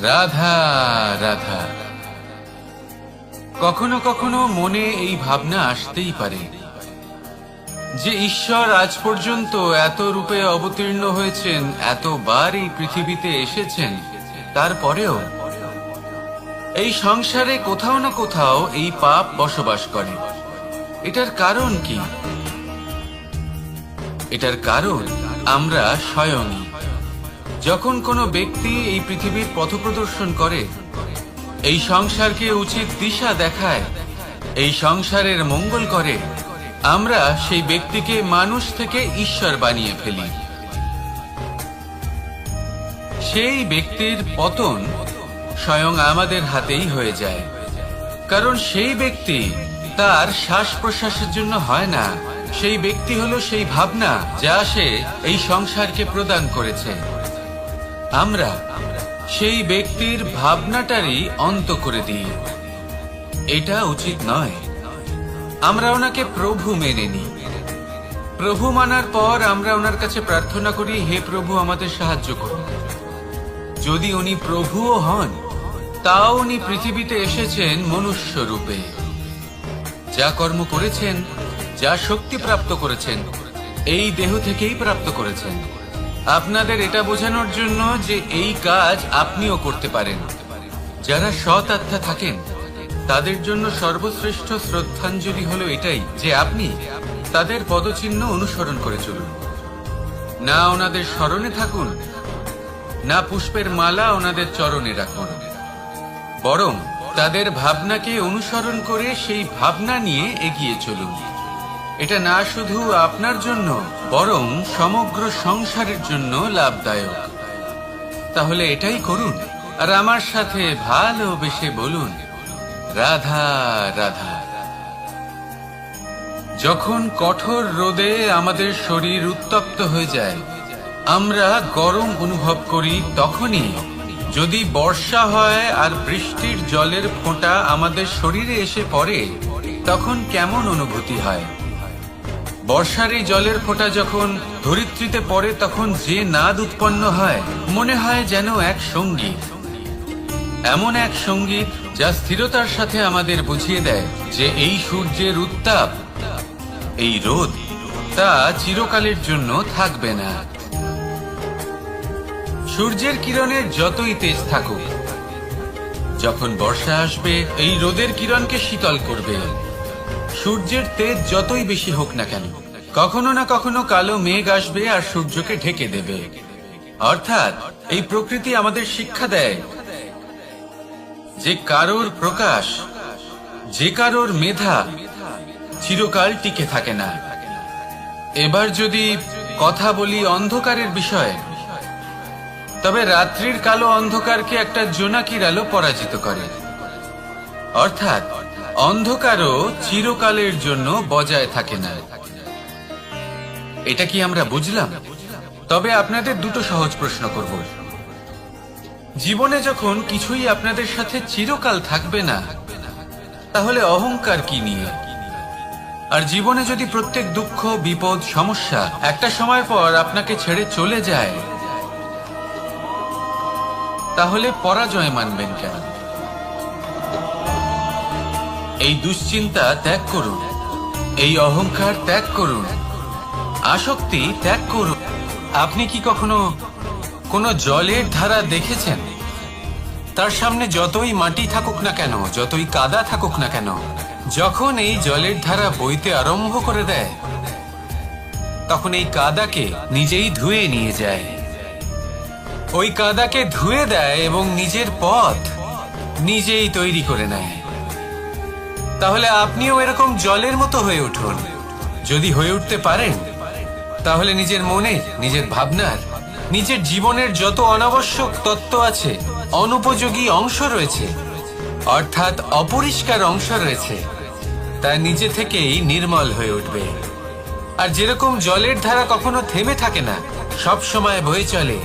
Speaker 1: রাধা রাধা। কখনো কখনো মনে এই ভাবনা আসতেই পারে যে ঈশ্বর আজ পর্যন্ত এত রূপে অবতীর্ণ হয়েছেন, এতবার এই পৃথিবীতে এসেছেন, তারপরেও এই সংসারে কোথাও না কোথাও এই পাপ বসবাস করে। এটার কারণ কি? এটার কারণ আমরা স্বয়ংই। যখন কোনো ব্যক্তি এই পৃথিবীর পথপ্রদর্শন করে, এই সংসারকে উচিত দিশা দেখায়, এই সংসারের মঙ্গল করে, আমরা সেই ব্যক্তিকে মানুষ থেকে ঈশ্বর বানিয়ে ফেলি। সেই ব্যক্তির পতন স্বয়ং আমাদের হাতেই হয়ে যায়। কারণ সেই ব্যক্তি তার শ্বাস প্রশ্বাসের জন্য হয় না। সেই ব্যক্তি হলো সেই ভাবনা যা সে এই সংসারকে প্রদান করেছে। আমরা সেই ব্যক্তির ভাবনাটারই অন্ত করে দিই। এটা উচিত নয়। আমরা ওনাকে প্রভু মেনে নিই। প্রভু মানার পর আমরা ওনার কাছে প্রার্থনা করি, হে প্রভু আমাদের সাহায্য করুন। যদি উনি প্রভুও হন, তাও উনি পৃথিবীতে এসেছেন মনুষ্য রূপে। যা কর্ম করেছেন, যা শক্তি প্রাপ্ত করেছেন, এই দেহ থেকেই প্রাপ্ত করেছেন। আপনাদের এটা বোঝানোর জন্য যে এই কাজ আপনিও করতে পারেন। যারা সৎ আত্মা থাকেন তাদের জন্য সর্বশ্রেষ্ঠ শ্রদ্ধাঞ্জলি হলো এটাই যে আপনি তাদের পদচিহ্ন অনুসরণ করে চলুন। না ওনাদের স্মরণে থাকুন, না পুষ্পের মালা ওনাদের চরণে রাখুন, বরং তাদের ভাবনাকে অনুসরণ করে সেই ভাবনা নিয়ে এগিয়ে চলুন। এটা না শুধু আপনার জন্য, বরং সমগ্র সংসারের জন্য লাভদায়ক। তাহলে এটাই করুন আর আমার সাথে ভালোবেসে বলুন, রাধা রাধা। যখন কঠোর রোদে আমাদের শরীর উত্তপ্ত হয়ে যায়, আমরা গরম অনুভব করি, তখনই যদি বর্ষা হয় আর বৃষ্টির জলের ফোঁটা আমাদের শরীরে এসে পড়ে, তখন কেমন অনুভূতি হয়? বর্ষার এই জলের ফোঁটা যখন ধরিত্রীতে পড়ে, তখন যে নাদ উৎপন্ন হয়, মনে হয় যেন এক সঙ্গীত। এমন এক সঙ্গীত যা স্থিরতার সাথে আমাদের বুঝিয়ে দেয় যে এই সূর্যের উত্তাপ, এই রোদ, তা চিরকালের জন্য থাকবে না। সূর্যের কিরণের যতই তেজ থাকুক, যখন বর্ষা আসবে এই রোদের কিরণকে শীতল করবে। সূর্যের তেজ যতই বেশি হোক না কেন, কখনো না কখনো কালো মেঘ আসবে আর সূর্যকে ঢেকে দেবে। অর্থাৎ এই প্রকৃতি আমাদের শিক্ষা দেয় যে কারোর প্রকাশ, যে কারোর মেধা চিরকাল টিকে থাকে না। এবার যদি কথা বলি অন্ধকারের বিষয়ে, তবে রাত্রির কালো অন্ধকারকে একটা জোনাকির আলো পরাজিত করে। অর্থাৎ অন্ধকারও চিরকালের জন্য বজায় থাকে না। এটা কি আমরা বুঝলাম? তবে আপনাদের দুটো সহজ প্রশ্ন করব। জীবনে যখন কিছুই আপনাদের সাথে চিরকাল থাকবে না, তাহলে অহংকার কি নিয়ে? আর জীবনে যদি প্রত্যেক দুঃখ, বিপদ, সমস্যা একটা সময় পর আপনাকে ছেড়ে চলে যায়, তাহলে পরাজয় মানবেন কেন? এই দুশ্চিন্তা ত্যাগ করুন, এই অহংকার ত্যাগ করুন, আসক্তি ত্যাগ করুন। আপনি কি কখনো কোনো জলের ধারা দেখেছেন? তার সামনে যতই মাটি থাকুক না কেন, যতই কাদা থাকুক না কেন, যখন এই জলের ধারা বইতে আরম্ভ করে দেয় তখন এই কাদাকে নিজেই ধুয়ে নিয়ে যায়। ওই কাদাকে ধুয়ে দেয় এবং নিজের পথ নিজেই তৈরি করে নেয়। তাহলে আপনিও এরকম জলের মতো হয়ে উঠুন। যদি হয়ে উঠতে পারেন তাহলে নিজের মনে, নিজের ভাবনার, নিজের জীবনের যত অনাবশ্যক তত্ত্ব আছে, অনুপযোগী অংশ রয়েছে, অর্থাৎ অপরিষ্কার অংশ রয়েছে, তা নিজে থেকেই নির্মল হয়ে উঠবে। আর যেরকম জলের ধারা কখনো থেমে থাকে না, সব সময় বয়ে চলে,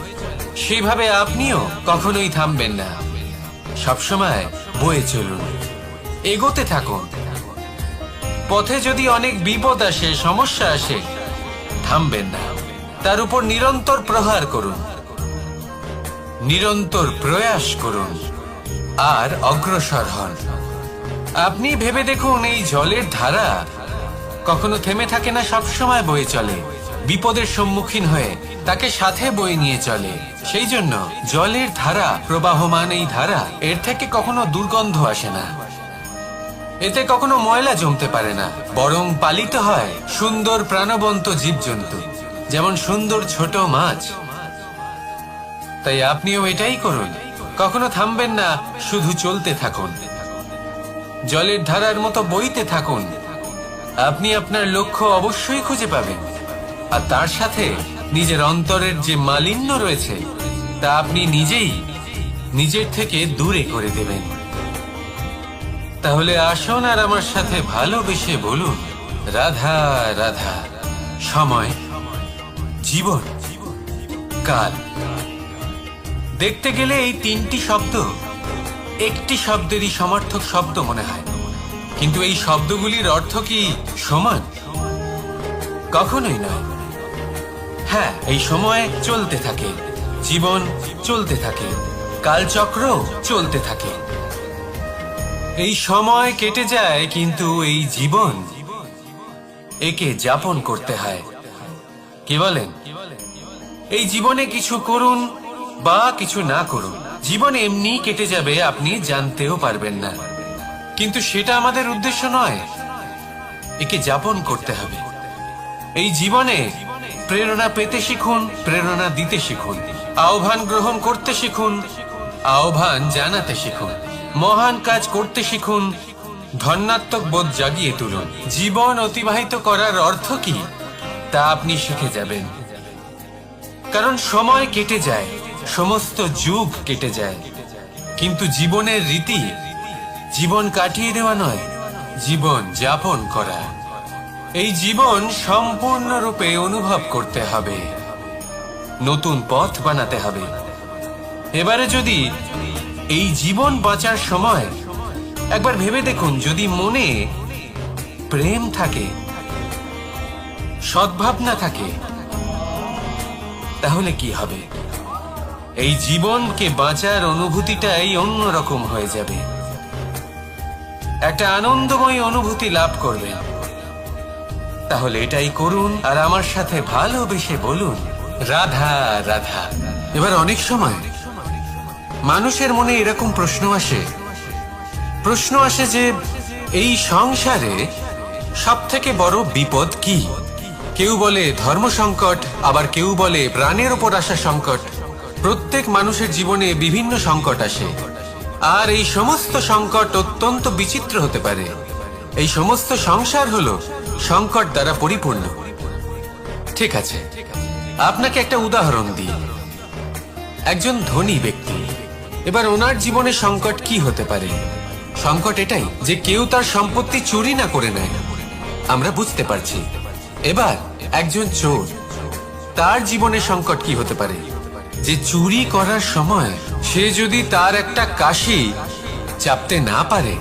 Speaker 1: সেইভাবে আপনিও কখনোই থামবেন না। সব সময় বয়ে চলুন, এগোতে থাকুন। পথে যদি অনেক বিপদ আসে, সমস্যা আসে, থামবেন না, তার উপর নিরন্তর প্রহার করুন, নিরন্তর প্রয়াস করুন আর অগ্রসর হন। আপনি ভেবে দেখুন, এই জলের ধারা কখনো থেমে থাকে না, সবসময় বয়ে চলে, বিপদের সম্মুখীন হয়ে তাকে সাথে বয়ে নিয়ে চলে। সেই জন্য জলের ধারা, প্রবাহমান এই ধারা, এর থেকে কখনো দুর্গন্ধ আসে না, এতে কখনো ময়লা জমতে পারে না, বরং পালিত হয় সুন্দর প্রাণবন্ত জীবজন্তু, যেমন সুন্দর ছোট মাছ। তাই আপনিও এটাই করুন, কখনো থামবেন না, শুধু চলতে থাকুন, জলের ধারার মতো বইতে থাকুন। আপনি আপনার লক্ষ্য অবশ্যই খুঁজে পাবেন, আর তার সাথে নিজের অন্তরের যে মালিন্য রয়েছে তা আপনি নিজেই নিজের থেকে দূরে করে দেবেন। তাহলে আসুন আর আমার সাথে ভালোবেসে বলুন, রাধা রাধা। সময়, জীবন, কাল। দেখতে গেলে এই তিনটি শব্দ একটি শব্দেরই সমার্থক শব্দ মনে হয়, কিন্তু এই শব্দগুলির অর্থ কি সমান? কখনোই নয়। হ্যাঁ, এই সময় চলতে থাকে, জীবন চলতে থাকে, কালচক্র চলতে থাকে। এই সময় কেটে যায়, কিন্তু এই জীবন, একে যাপন করতে হয়। কি বলেন? এই জীবনে কিছু করুন বা কিছু না করুন, জীবন এমনি কেটে যাবে, আপনি জানতেও পারবেন না। কিন্তু সেটা আমাদের উদ্দেশ্য নয়, একে যাপন করতে হবে। এই জীবনে প্রেরণা পেতে শিখুন, প্রেরণা দিতে শিখুন, আহ্বান গ্রহণ করতে শিখুন, আহ্বান জানাতে শিখুন, মহান কাজ করতে শিখুন, ধন্যাত্মক বোধ জাগিয়ে তুলুন। জীবন অতিবাহিত করার অর্থ কি তা আপনি শিখে যাবেন। কারণ সময় কেটে যায়, সমস্ত যুগ কেটে যায়, কিন্তু জীবনের রীতি জীবন কাটিয়ে দেওয়া নয়, জীবন যাপন করা। এই জীবন সম্পূর্ণরূপে অনুভব করতে হবে, নতুন পথ বানাতে হবে। এবারে যদি এই জীবন বাঁচার সময় একবার ভেবে দেখুন, যদি মনে প্রেম থাকে, সদ্ভাবনা থাকে, তাহলে কি হবে? এই জীবনকে বাঁচার অনুভূতিটাই অন্যরকম হয়ে যাবে, একটা আনন্দময় অনুভূতি লাভ করবেন। তাহলে এটাই করুন আর আমার সাথে ভালোবেসে বলুন, রাধা রাধা। এবার অনেক সময় মানুষের মনে এরকম প্রশ্ন আসে যে এই সংসারে সব থেকে বড় বিপদ কি? কেউ বলে ধর্ম সংকট, আবার কেউ বলে প্রাণের উপর আসা সংকট। প্রত্যেক মানুষের জীবনে বিভিন্ন সংকট আসে, আর এই সমস্ত সংকট অত্যন্ত বিচিত্র হতে পারে। এই সমস্ত সংসার হলো সংকট দ্বারা পরিপূর্ণ। ঠিক আছে, আপনাকে একটা উদাহরণ দিই। একজন ধনী ব্যক্তি, এবার ওনার জীবনে সংকট কি হতে পারে? সংকট এটাই যে কেউ তার সম্পত্তি চুরি না করে নেয়, আমরা বুঝতে পারছি। এবার একজন চোর, তার জীবনে সংকট কি হতে পারে? যে চুরি করার সময় সে যদি তার একটা কাশি চাপতে না পারে,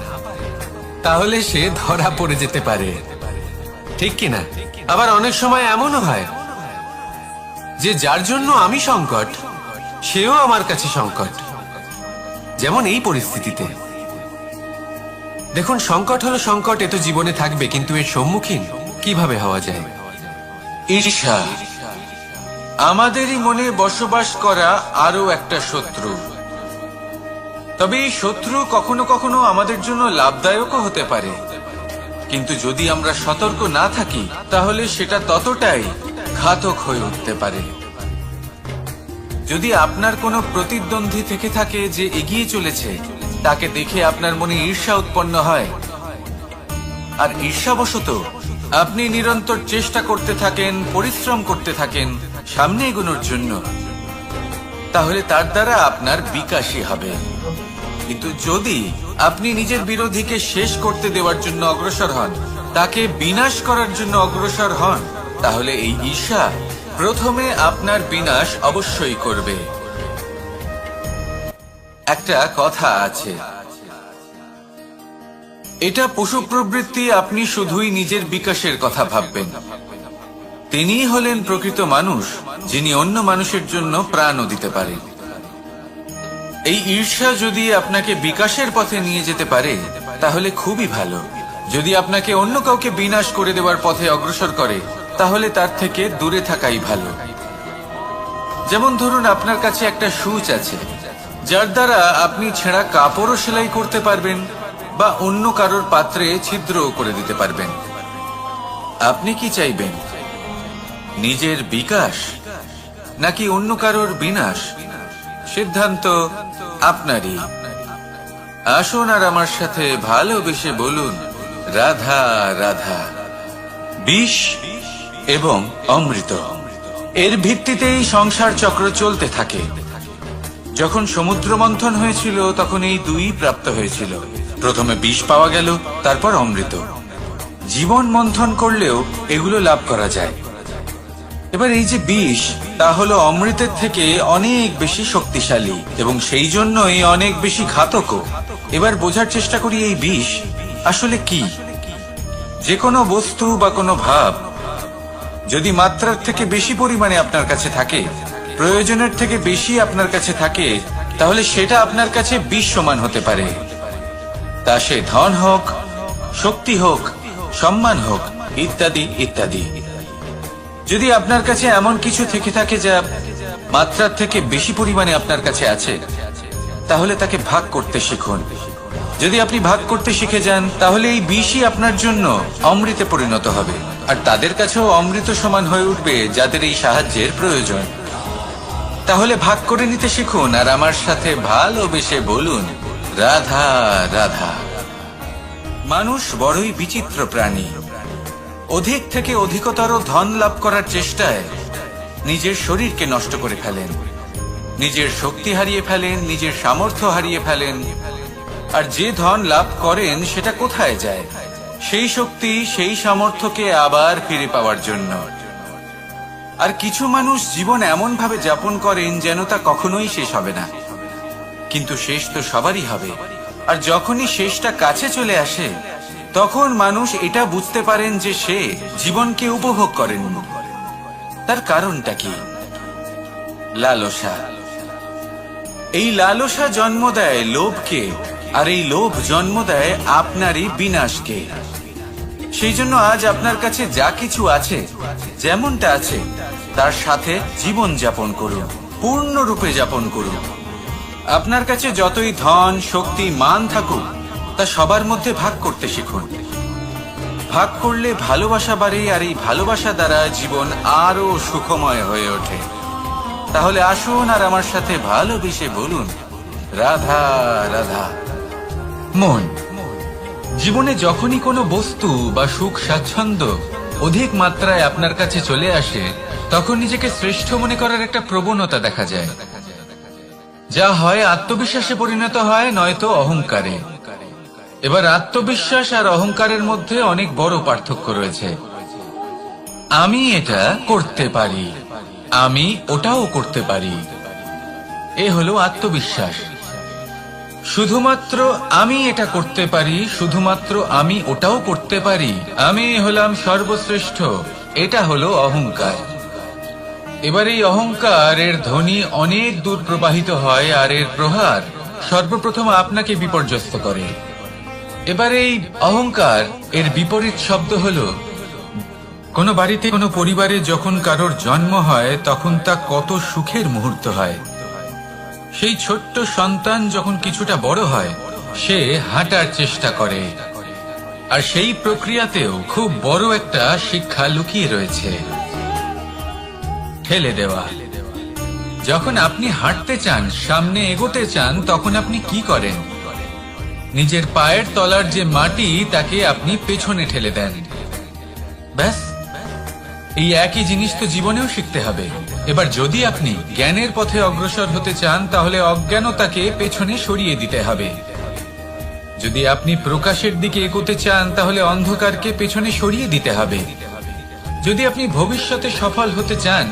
Speaker 1: তাহলে সে ধরা পড়ে যেতে পারে, ঠিক কিনা? আবার অনেক সময় এমনও হয় যে যার জন্য আমি সংকট, সেও আমার কাছে সংকট। যেমন এই পরিস্থিতিতে দেখুন, সংকট হলো সংকট, এ তো জীবনে থাকবে, কিন্তু এর সম্মুখীন কিভাবে হওয়া যায়? ঈর্ষা আমাদেরই মনে বসবাস করা আরো একটা শত্রু। তবে এই শত্রু কখনো কখনো আমাদের জন্য লাভদায়কও হতে পারে। কিন্তু যদি আমরা সতর্ক না থাকি তাহলে সেটা ততটাই ঘাতক হয়ে উঠতে পারে। যদি আপনার কোনো প্রতিদ্বন্দ্বী থেকে থাকে যে এগিয়ে চলেছে, তাকে দেখে আপনার মনে ঈর্ষা উৎপন্ন হয়, আর ঈর্ষাবশত আপনি নিরন্তর চেষ্টা করতে থাকেন, পরিশ্রম করতে থাকেন সামনে এগোনোর জন্য, তাহলে তার দ্বারা আপনার বিকাশই হবে। কিন্তু যদি আপনি নিজের বিরোধীকে শেষ করতে দেওয়ার জন্য অগ্রসর হন, তাকে বিনাশ করার জন্য অগ্রসর হন, তাহলে এই ঈর্ষা প্রথমে আপনার বিনাশ অবশ্যই করবে। একটা কথা আছে, এটা পশু প্রবৃত্তি, আপনি শুধুই নিজের বিকাশের কথা ভাববেন। তিনিই হলেন প্রকৃত মানুষ, যিনি অন্য মানুষের জন্য প্রাণও দিতে পারেন। এই ঈর্ষা যদি আপনাকে বিকাশের পথে নিয়ে যেতে পারে তাহলে খুবই ভালো। যদি আপনাকে অন্য কাউকে বিনাশ করে দেওয়ার পথে অগ্রসর করে তাহলে তার থেকে দূরে থাকাই ভালো। যেমন ধরুন, আপনার কাছে একটা সূচ আছে যার দ্বারা আপনি ছেঁড়া কাপড়ও সেলাই করতে পারবেন বা অন্য কারোর পাত্রে ছিদ্রও করে দিতে পারবেন। আপনি কি চাইবেন, নিজের বিকাশ নাকি অন্য কারোর বিনাশ? সিদ্ধান্ত আপনারই। আসুন আর আমার সাথে ভালোবেসে বলুন, রাধা রাধা। বিষ এবং অমৃত, এর ভিত্তিতেই সংসার চক্র চলতে থাকে। যখন সমুদ্র মন্থন হয়েছিল তখন এই দুই প্রাপ্ত হয়েছিল। প্রথমে বিষ পাওয়া গেল, তারপর অমৃত। জীবন মন্থন করলেও এগুলো লাভ করা যায়। এবার এই যে বিষ, তা হলো অমৃতের থেকে অনেক বেশি শক্তিশালী এবং সেই জন্যই অনেক বেশি ঘাতকও। এবার বোঝার চেষ্টা করি এই বিষ আসলে কি। যে কোনো বস্তু বা কোনো ভাব যদি মাত্রার থেকে বেশি পরিমাণে আপনার কাছে থাকে, প্রয়োজনের থেকে বেশি আপনার কাছে থাকে, তাহলে সেটা আপনার কাছে বিষ সমান হতে পারে। তা সে ধন হোক, শক্তি হোক, সম্মান হোক, ইত্যাদি ইত্যাদি। যদি আপনার কাছে এমন কিছু থেকে থাকে যা মাত্রার থেকে বেশি পরিমাণে আপনার কাছে আছে, তাহলে তাকে ভাগ করতে শিখুন। যদি আপনি ভাগ করতে শিখে যান তাহলে এই বিষই আপনার জন্য অমৃতে পরিণত হবে, আর তাদের কাছেও অমৃত সমান হয়ে উঠবে যাদের এই সাহায্যের প্রয়োজন। তাহলে ভাগ করে নিতে শিখুন আর আমার সাথে ভালোবেসে বলুন, রাধা রাধা। মানুষ বড়ই বিচিত্র প্রাণী। অধিক থেকে অধিকতর ধন লাভ করার চেষ্টায় নিজের শরীরকে নষ্ট করে ফেলেন, নিজের শক্তি হারিয়ে ফেলেন, নিজের সামর্থ্য হারিয়ে ফেলেন। আর যে ধন লাভ করেন সেটা কোথায় যায়? সেই শক্তি, সেই সামর্থ্যকে আবার ফিরে পাওয়ার জন্য। আর কিছু মানুষ জীবন এমন ভাবে যাপন করেন যেন তা কখনোই শেষ হবে না। কিন্তু শেষ তো সবারই হবে। আর যখনই শেষটা কাছে চলে আসে তখন মানুষ এটা বুঝতে পারেন যে সে জীবনকে উপভোগ করেন। তার কারণটা কি? লালসা। এই লালসা জন্ম দেয় লোভকে, আর এই লোভ জন্ম দেয় আপনারই বিনাশকে। সেই জন্য আজ আপনার কাছে যা কিছু আছে, যেমনটা আছে, তার সাথে জীবন যাপন করুন, পূর্ণরূপে যাপন করুন। আপনার কাছে যতই ধন, শক্তি, মান থাকুক, তা সবার মধ্যে ভাগ করতে শিখুন। ভাগ করলে ভালোবাসা বাড়ে, আর এই ভালোবাসা দ্বারা জীবন আরো সুখময় হয়ে ওঠে। তাহলে আসুন আর আমার সাথে ভালোবেসে বলুন, রাধা রাধা। মন, জীবনে যখনই কোনো বস্তু বা সুখ স্বাচ্ছন্দ্য অধিক মাত্রায় আপনার কাছে চলে আসে, তখন নিজেকে শ্রেষ্ঠ মনে করার একটা প্রবণতা দেখা যায়, যা হয় আত্মবিশ্বাসে পরিণত হয়, নয়তো অহংকারে। এবার আত্মবিশ্বাস আর অহংকারের মধ্যে অনেক বড় পার্থক্য রয়েছে। আমি এটা করতে পারি, আমি ওটাও করতে পারি, এ হলো আত্মবিশ্বাস। শুধুমাত্র আমি এটা করতে পারি, শুধুমাত্র আমি ওটাও করতে পারি, আমি হলাম সর্বশ্রেষ্ঠ, এটা হলো অহংকার। এবার এই অহংকারের ধ্বনি অনেক দূর প্রবাহিত হয়, আর এর প্রহার সর্বপ্রথম আপনাকে বিপর্যস্ত করে। এবার এই অহংকার এর বিপরীত শব্দ হলো, কোনো বাড়িতে, কোনো পরিবারে যখন কারোর জন্ম হয় তখন তা কত সুখের মুহূর্ত হয়। সেই ছোট্ট সন্তান যখন কিছুটা বড় হয়, সে হাঁটার চেষ্টা করে, আর সেই প্রক্রিয়াতেও খুব বড় একটা শিক্ষা লুকিয়ে রয়েছে, ঠেলে দেওয়া। যখন আপনি হাঁটতে চান, সামনে এগোতে চান, তখন আপনি কি করেন? নিজের পায়ের তলার যে মাটি তাকে আপনি পেছনে ঠেলে দেন। ব্যাস, এই একই জিনিস তো জীবনেও শিখতে হবে। এবার যদি আপনি জ্ঞানের পথে অগ্রসর হতে চান, তাহলে অজ্ঞানতাকে পেছনে সরিয়ে দিতে হবে। যদি আপনি প্রকাশের দিকে এগোতে চান, তাহলে অন্ধকারকে পেছনে সরিয়ে দিতে হবে। যদি আপনি ভবিষ্যতে সফল হতে চান,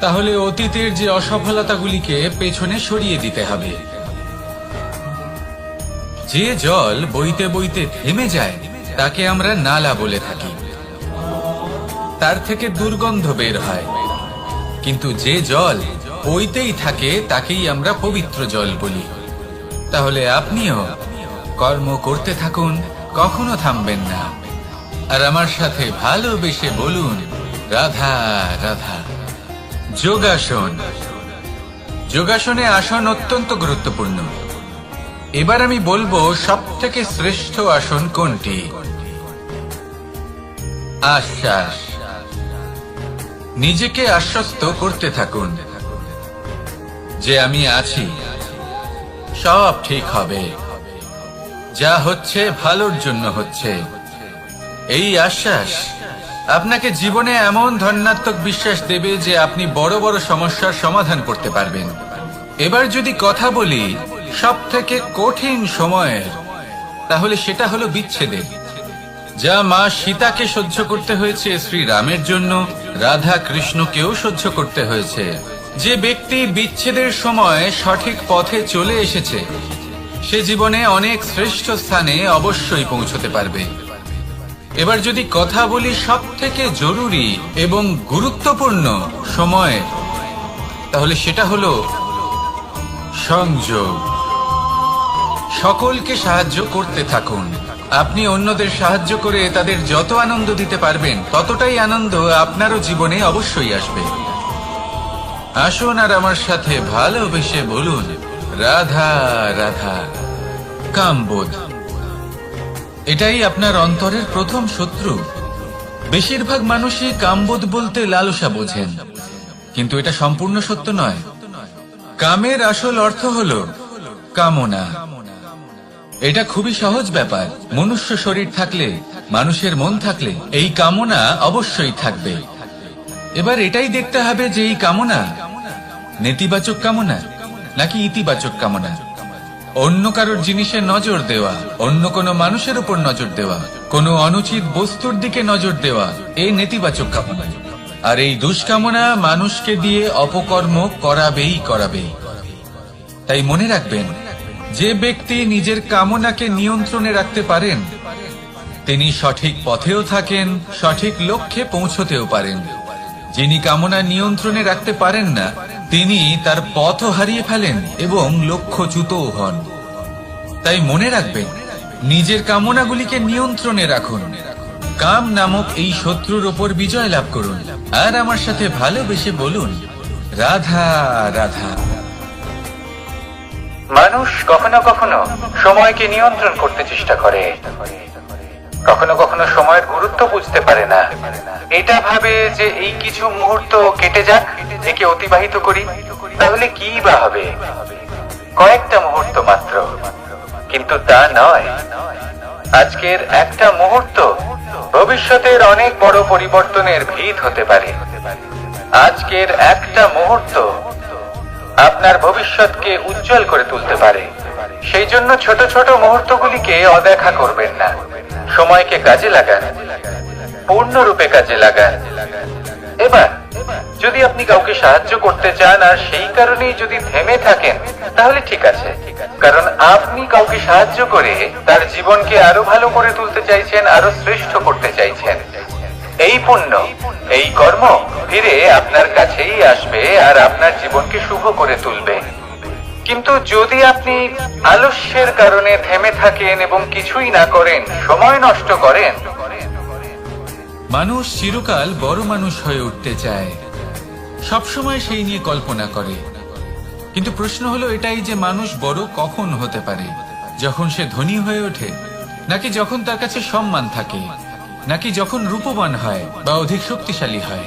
Speaker 1: তাহলে অতীতের যে অসফলতাগুলিকে পেছনে সরিয়ে দিতে হবে। যে জল বইতে বইতে থেমে যায় তাকে আমরা নালা বলে থাকি, তার থেকে দুর্গন্ধ বের হয়। কিন্তু যে জল বইতেই থাকে তাকেই আমরা পবিত্র জল বলি। তাহলে আপনিও কর্ম করতে থাকুন, কখনো থামবেন না। আর আমার সাথে ভালোবেসে বলুন, রাধা রাধা। যোগাসন। যোগাসনে আসন অত্যন্ত গুরুত্বপূর্ণ। এবার আমি বলবো সবথেকে শ্রেষ্ঠ আসন কোনটি। আশ্বাস। নিজেকে আশ্বস্ত করতে থাকুন যে আমি আছি, সব ঠিক হবে, যা হচ্ছে ভালোর জন্য হচ্ছে। এই আশ্বাস আপনাকে জীবনে এমন ধনাত্মক বিশ্বাস দেবে যে আপনি বড় বড় সমস্যার সমাধান করতে পারবেন। এবার যদি কথা বলি সবথেকে কঠিন সময়ের, তাহলে সেটা হলো বিচ্ছেদের। যা মা সীতাকে সহ্য করতে হয়েছে শ্রীরামের জন্য, রাধা কৃষ্ণকেও সহ্য করতে হয়েছে। যে ব্যক্তি বিচ্ছেদের সময় সঠিক পথে চলে এসেছে, সে জীবনে অনেক শ্রেষ্ঠ স্থানে অবশ্যই পৌঁছতে পারবে। এবার যদি কথা বলি সবথেকে জরুরি এবং গুরুত্বপূর্ণ সময়, তাহলে সেটা হলো সংযোগ। সকলকে সাহায্য করতে থাকুন। আপনি অন্যদের সাহায্য করে তাদের যত আনন্দ দিতে পারবেন, ততটাই আনন্দ আপনারও জীবনে অবশ্যই আসবে। আসুন আর আমার সাথে ভালোবেসে বলুন, রাধা রাধা। কামবোধ, এটাই আপনার অন্তরের প্রথম শত্রু। বেশিরভাগ মানুষই কামবোধ বলতে লালসা বোঝেন, কিন্তু এটা সম্পূর্ণ সত্য নয়। কামের আসল অর্থ হলো কামনা। এটা খুবই সহজ ব্যাপার। মনুষ্য শরীর থাকলে, মানুষের মন থাকলে এই কামনা অবশ্যই থাকবে। এবার এটাই দেখতে হবে যে এই কামনা নেতিবাচক কামনা নাকি ইতিবাচক কামনা। অন্য কারোর জিনিসে নজর দেওয়া, অন্য কোনো মানুষের উপর নজর দেওয়া, কোনো অনুচিত বস্তুর দিকে নজর দেওয়া, এই নেতিবাচক কামনা। আর এই দুষ্কামনা মানুষকে দিয়ে অপকর্ম করাবেই করাবে। তাই মনে রাখবেন, যে ব্যক্তি নিজের কামনাকে নিয়ন্ত্রণে রাখতে পারেন, তিনি সঠিক পথেও থাকেন, সঠিক লক্ষ্যে পৌঁছতেও পারেন। যিনি কামনা নিয়ন্ত্রণে রাখতে পারেন না, তিনি তার পথও হারিয়ে ফেলেন এবং লক্ষ্যচ্যুতও হন। তাই মনে রাখবেন, নিজের কামনাগুলিকে নিয়ন্ত্রণে রাখুন। কাম নামক এই শত্রুর ওপর বিজয় লাভ করুন। আর আমার সাথে ভালোবেসে বলুন, রাধা রাধা।
Speaker 2: মানুষ কখনো কখনো সময়কে নিয়ন্ত্রণ করতে চেষ্টা করে, কখনো কখনো সময়ের গুরুত্ব বুঝতে পারে না। এটা ভাবে যে এই কিছু মুহূর্ত কেটে যাক, একে অতিবাহিত করি, তাহলে কি বা হবে, কয়েকটা মুহূর্ত মাত্র। কিন্তু তা নয়। আজকের একটা মুহূর্ত ভবিষ্যতের অনেক বড় পরিবর্তনের ভিত হতে পারে। আজকের একটা মুহূর্ত আপনার ভবিষ্যৎকে উজ্জ্বল করে তুলতে পারে। সেই জন্য ছোট ছোট মুহূর্তগুলিকে অদেখা করবেন না। সময়কে কাজে লাগান, পূর্ণরূপে কাজে লাগান। এবার যদি আপনি কাউকে সাহায্য করতে চান আর সেই কারণেই যদি থেমে থাকেন, তাহলে ঠিক আছে, কারণ আপনি কাউকে সাহায্য করে তার জীবনকে আরো ভালো করে তুলতে চাইছেন, আরো শ্রেষ্ঠ করতে চাইছেন। এই পুণ্য, এই কর্ম ফিরে আপনার কাছেই আসবে আর আপনার জীবনকে শুভ করে তুলবে। কিন্তু যদি আপনি আলস্যের কারণে থেমে থাকেন এবং কিছুই না করেন, সময় নষ্ট করেন।
Speaker 1: মানুষ চিরকাল বড় মানুষ হয়ে উঠতে চায়, সবসময় সেই নিয়ে কল্পনা করে। কিন্তু প্রশ্ন হলো এটাই যে মানুষ বড় কখন হতে পারে? যখন সে ধনী হয়ে ওঠে, নাকি যখন তার কাছে সম্মান থাকে, নাকি যখন রূপবান হয় বা অধিক শক্তিশালী হয়?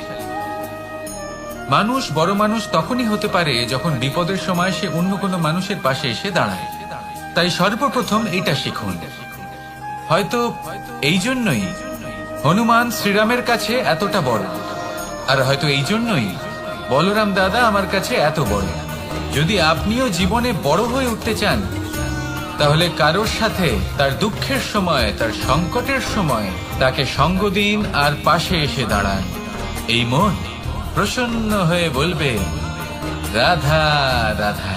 Speaker 1: মানুষ বড় মানুষ তখনই হতে পারে যখন বিপদের সময় সে অন্য কোনো মানুষের পাশে এসে দাঁড়ায়। তাই সর্বপ্রথম এটা শিখুন। হয়তো এই জন্যই হনুমান শ্রীরামের কাছে এতটা বড়, আর হয়তো এই জন্যই বলরাম দাদা আমার কাছে এত বড়। যদি আপনিও জীবনে বড় হয়ে উঠতে চান, তাহলে কারোর সাথে তার দুঃখের সময়, তার সংকটের সময় তাকে সঙ্গ দিন আর পাশে এসে দাঁড়ান। এই মন প্রসন্ন হয়ে বলবে, রাধা রাধা।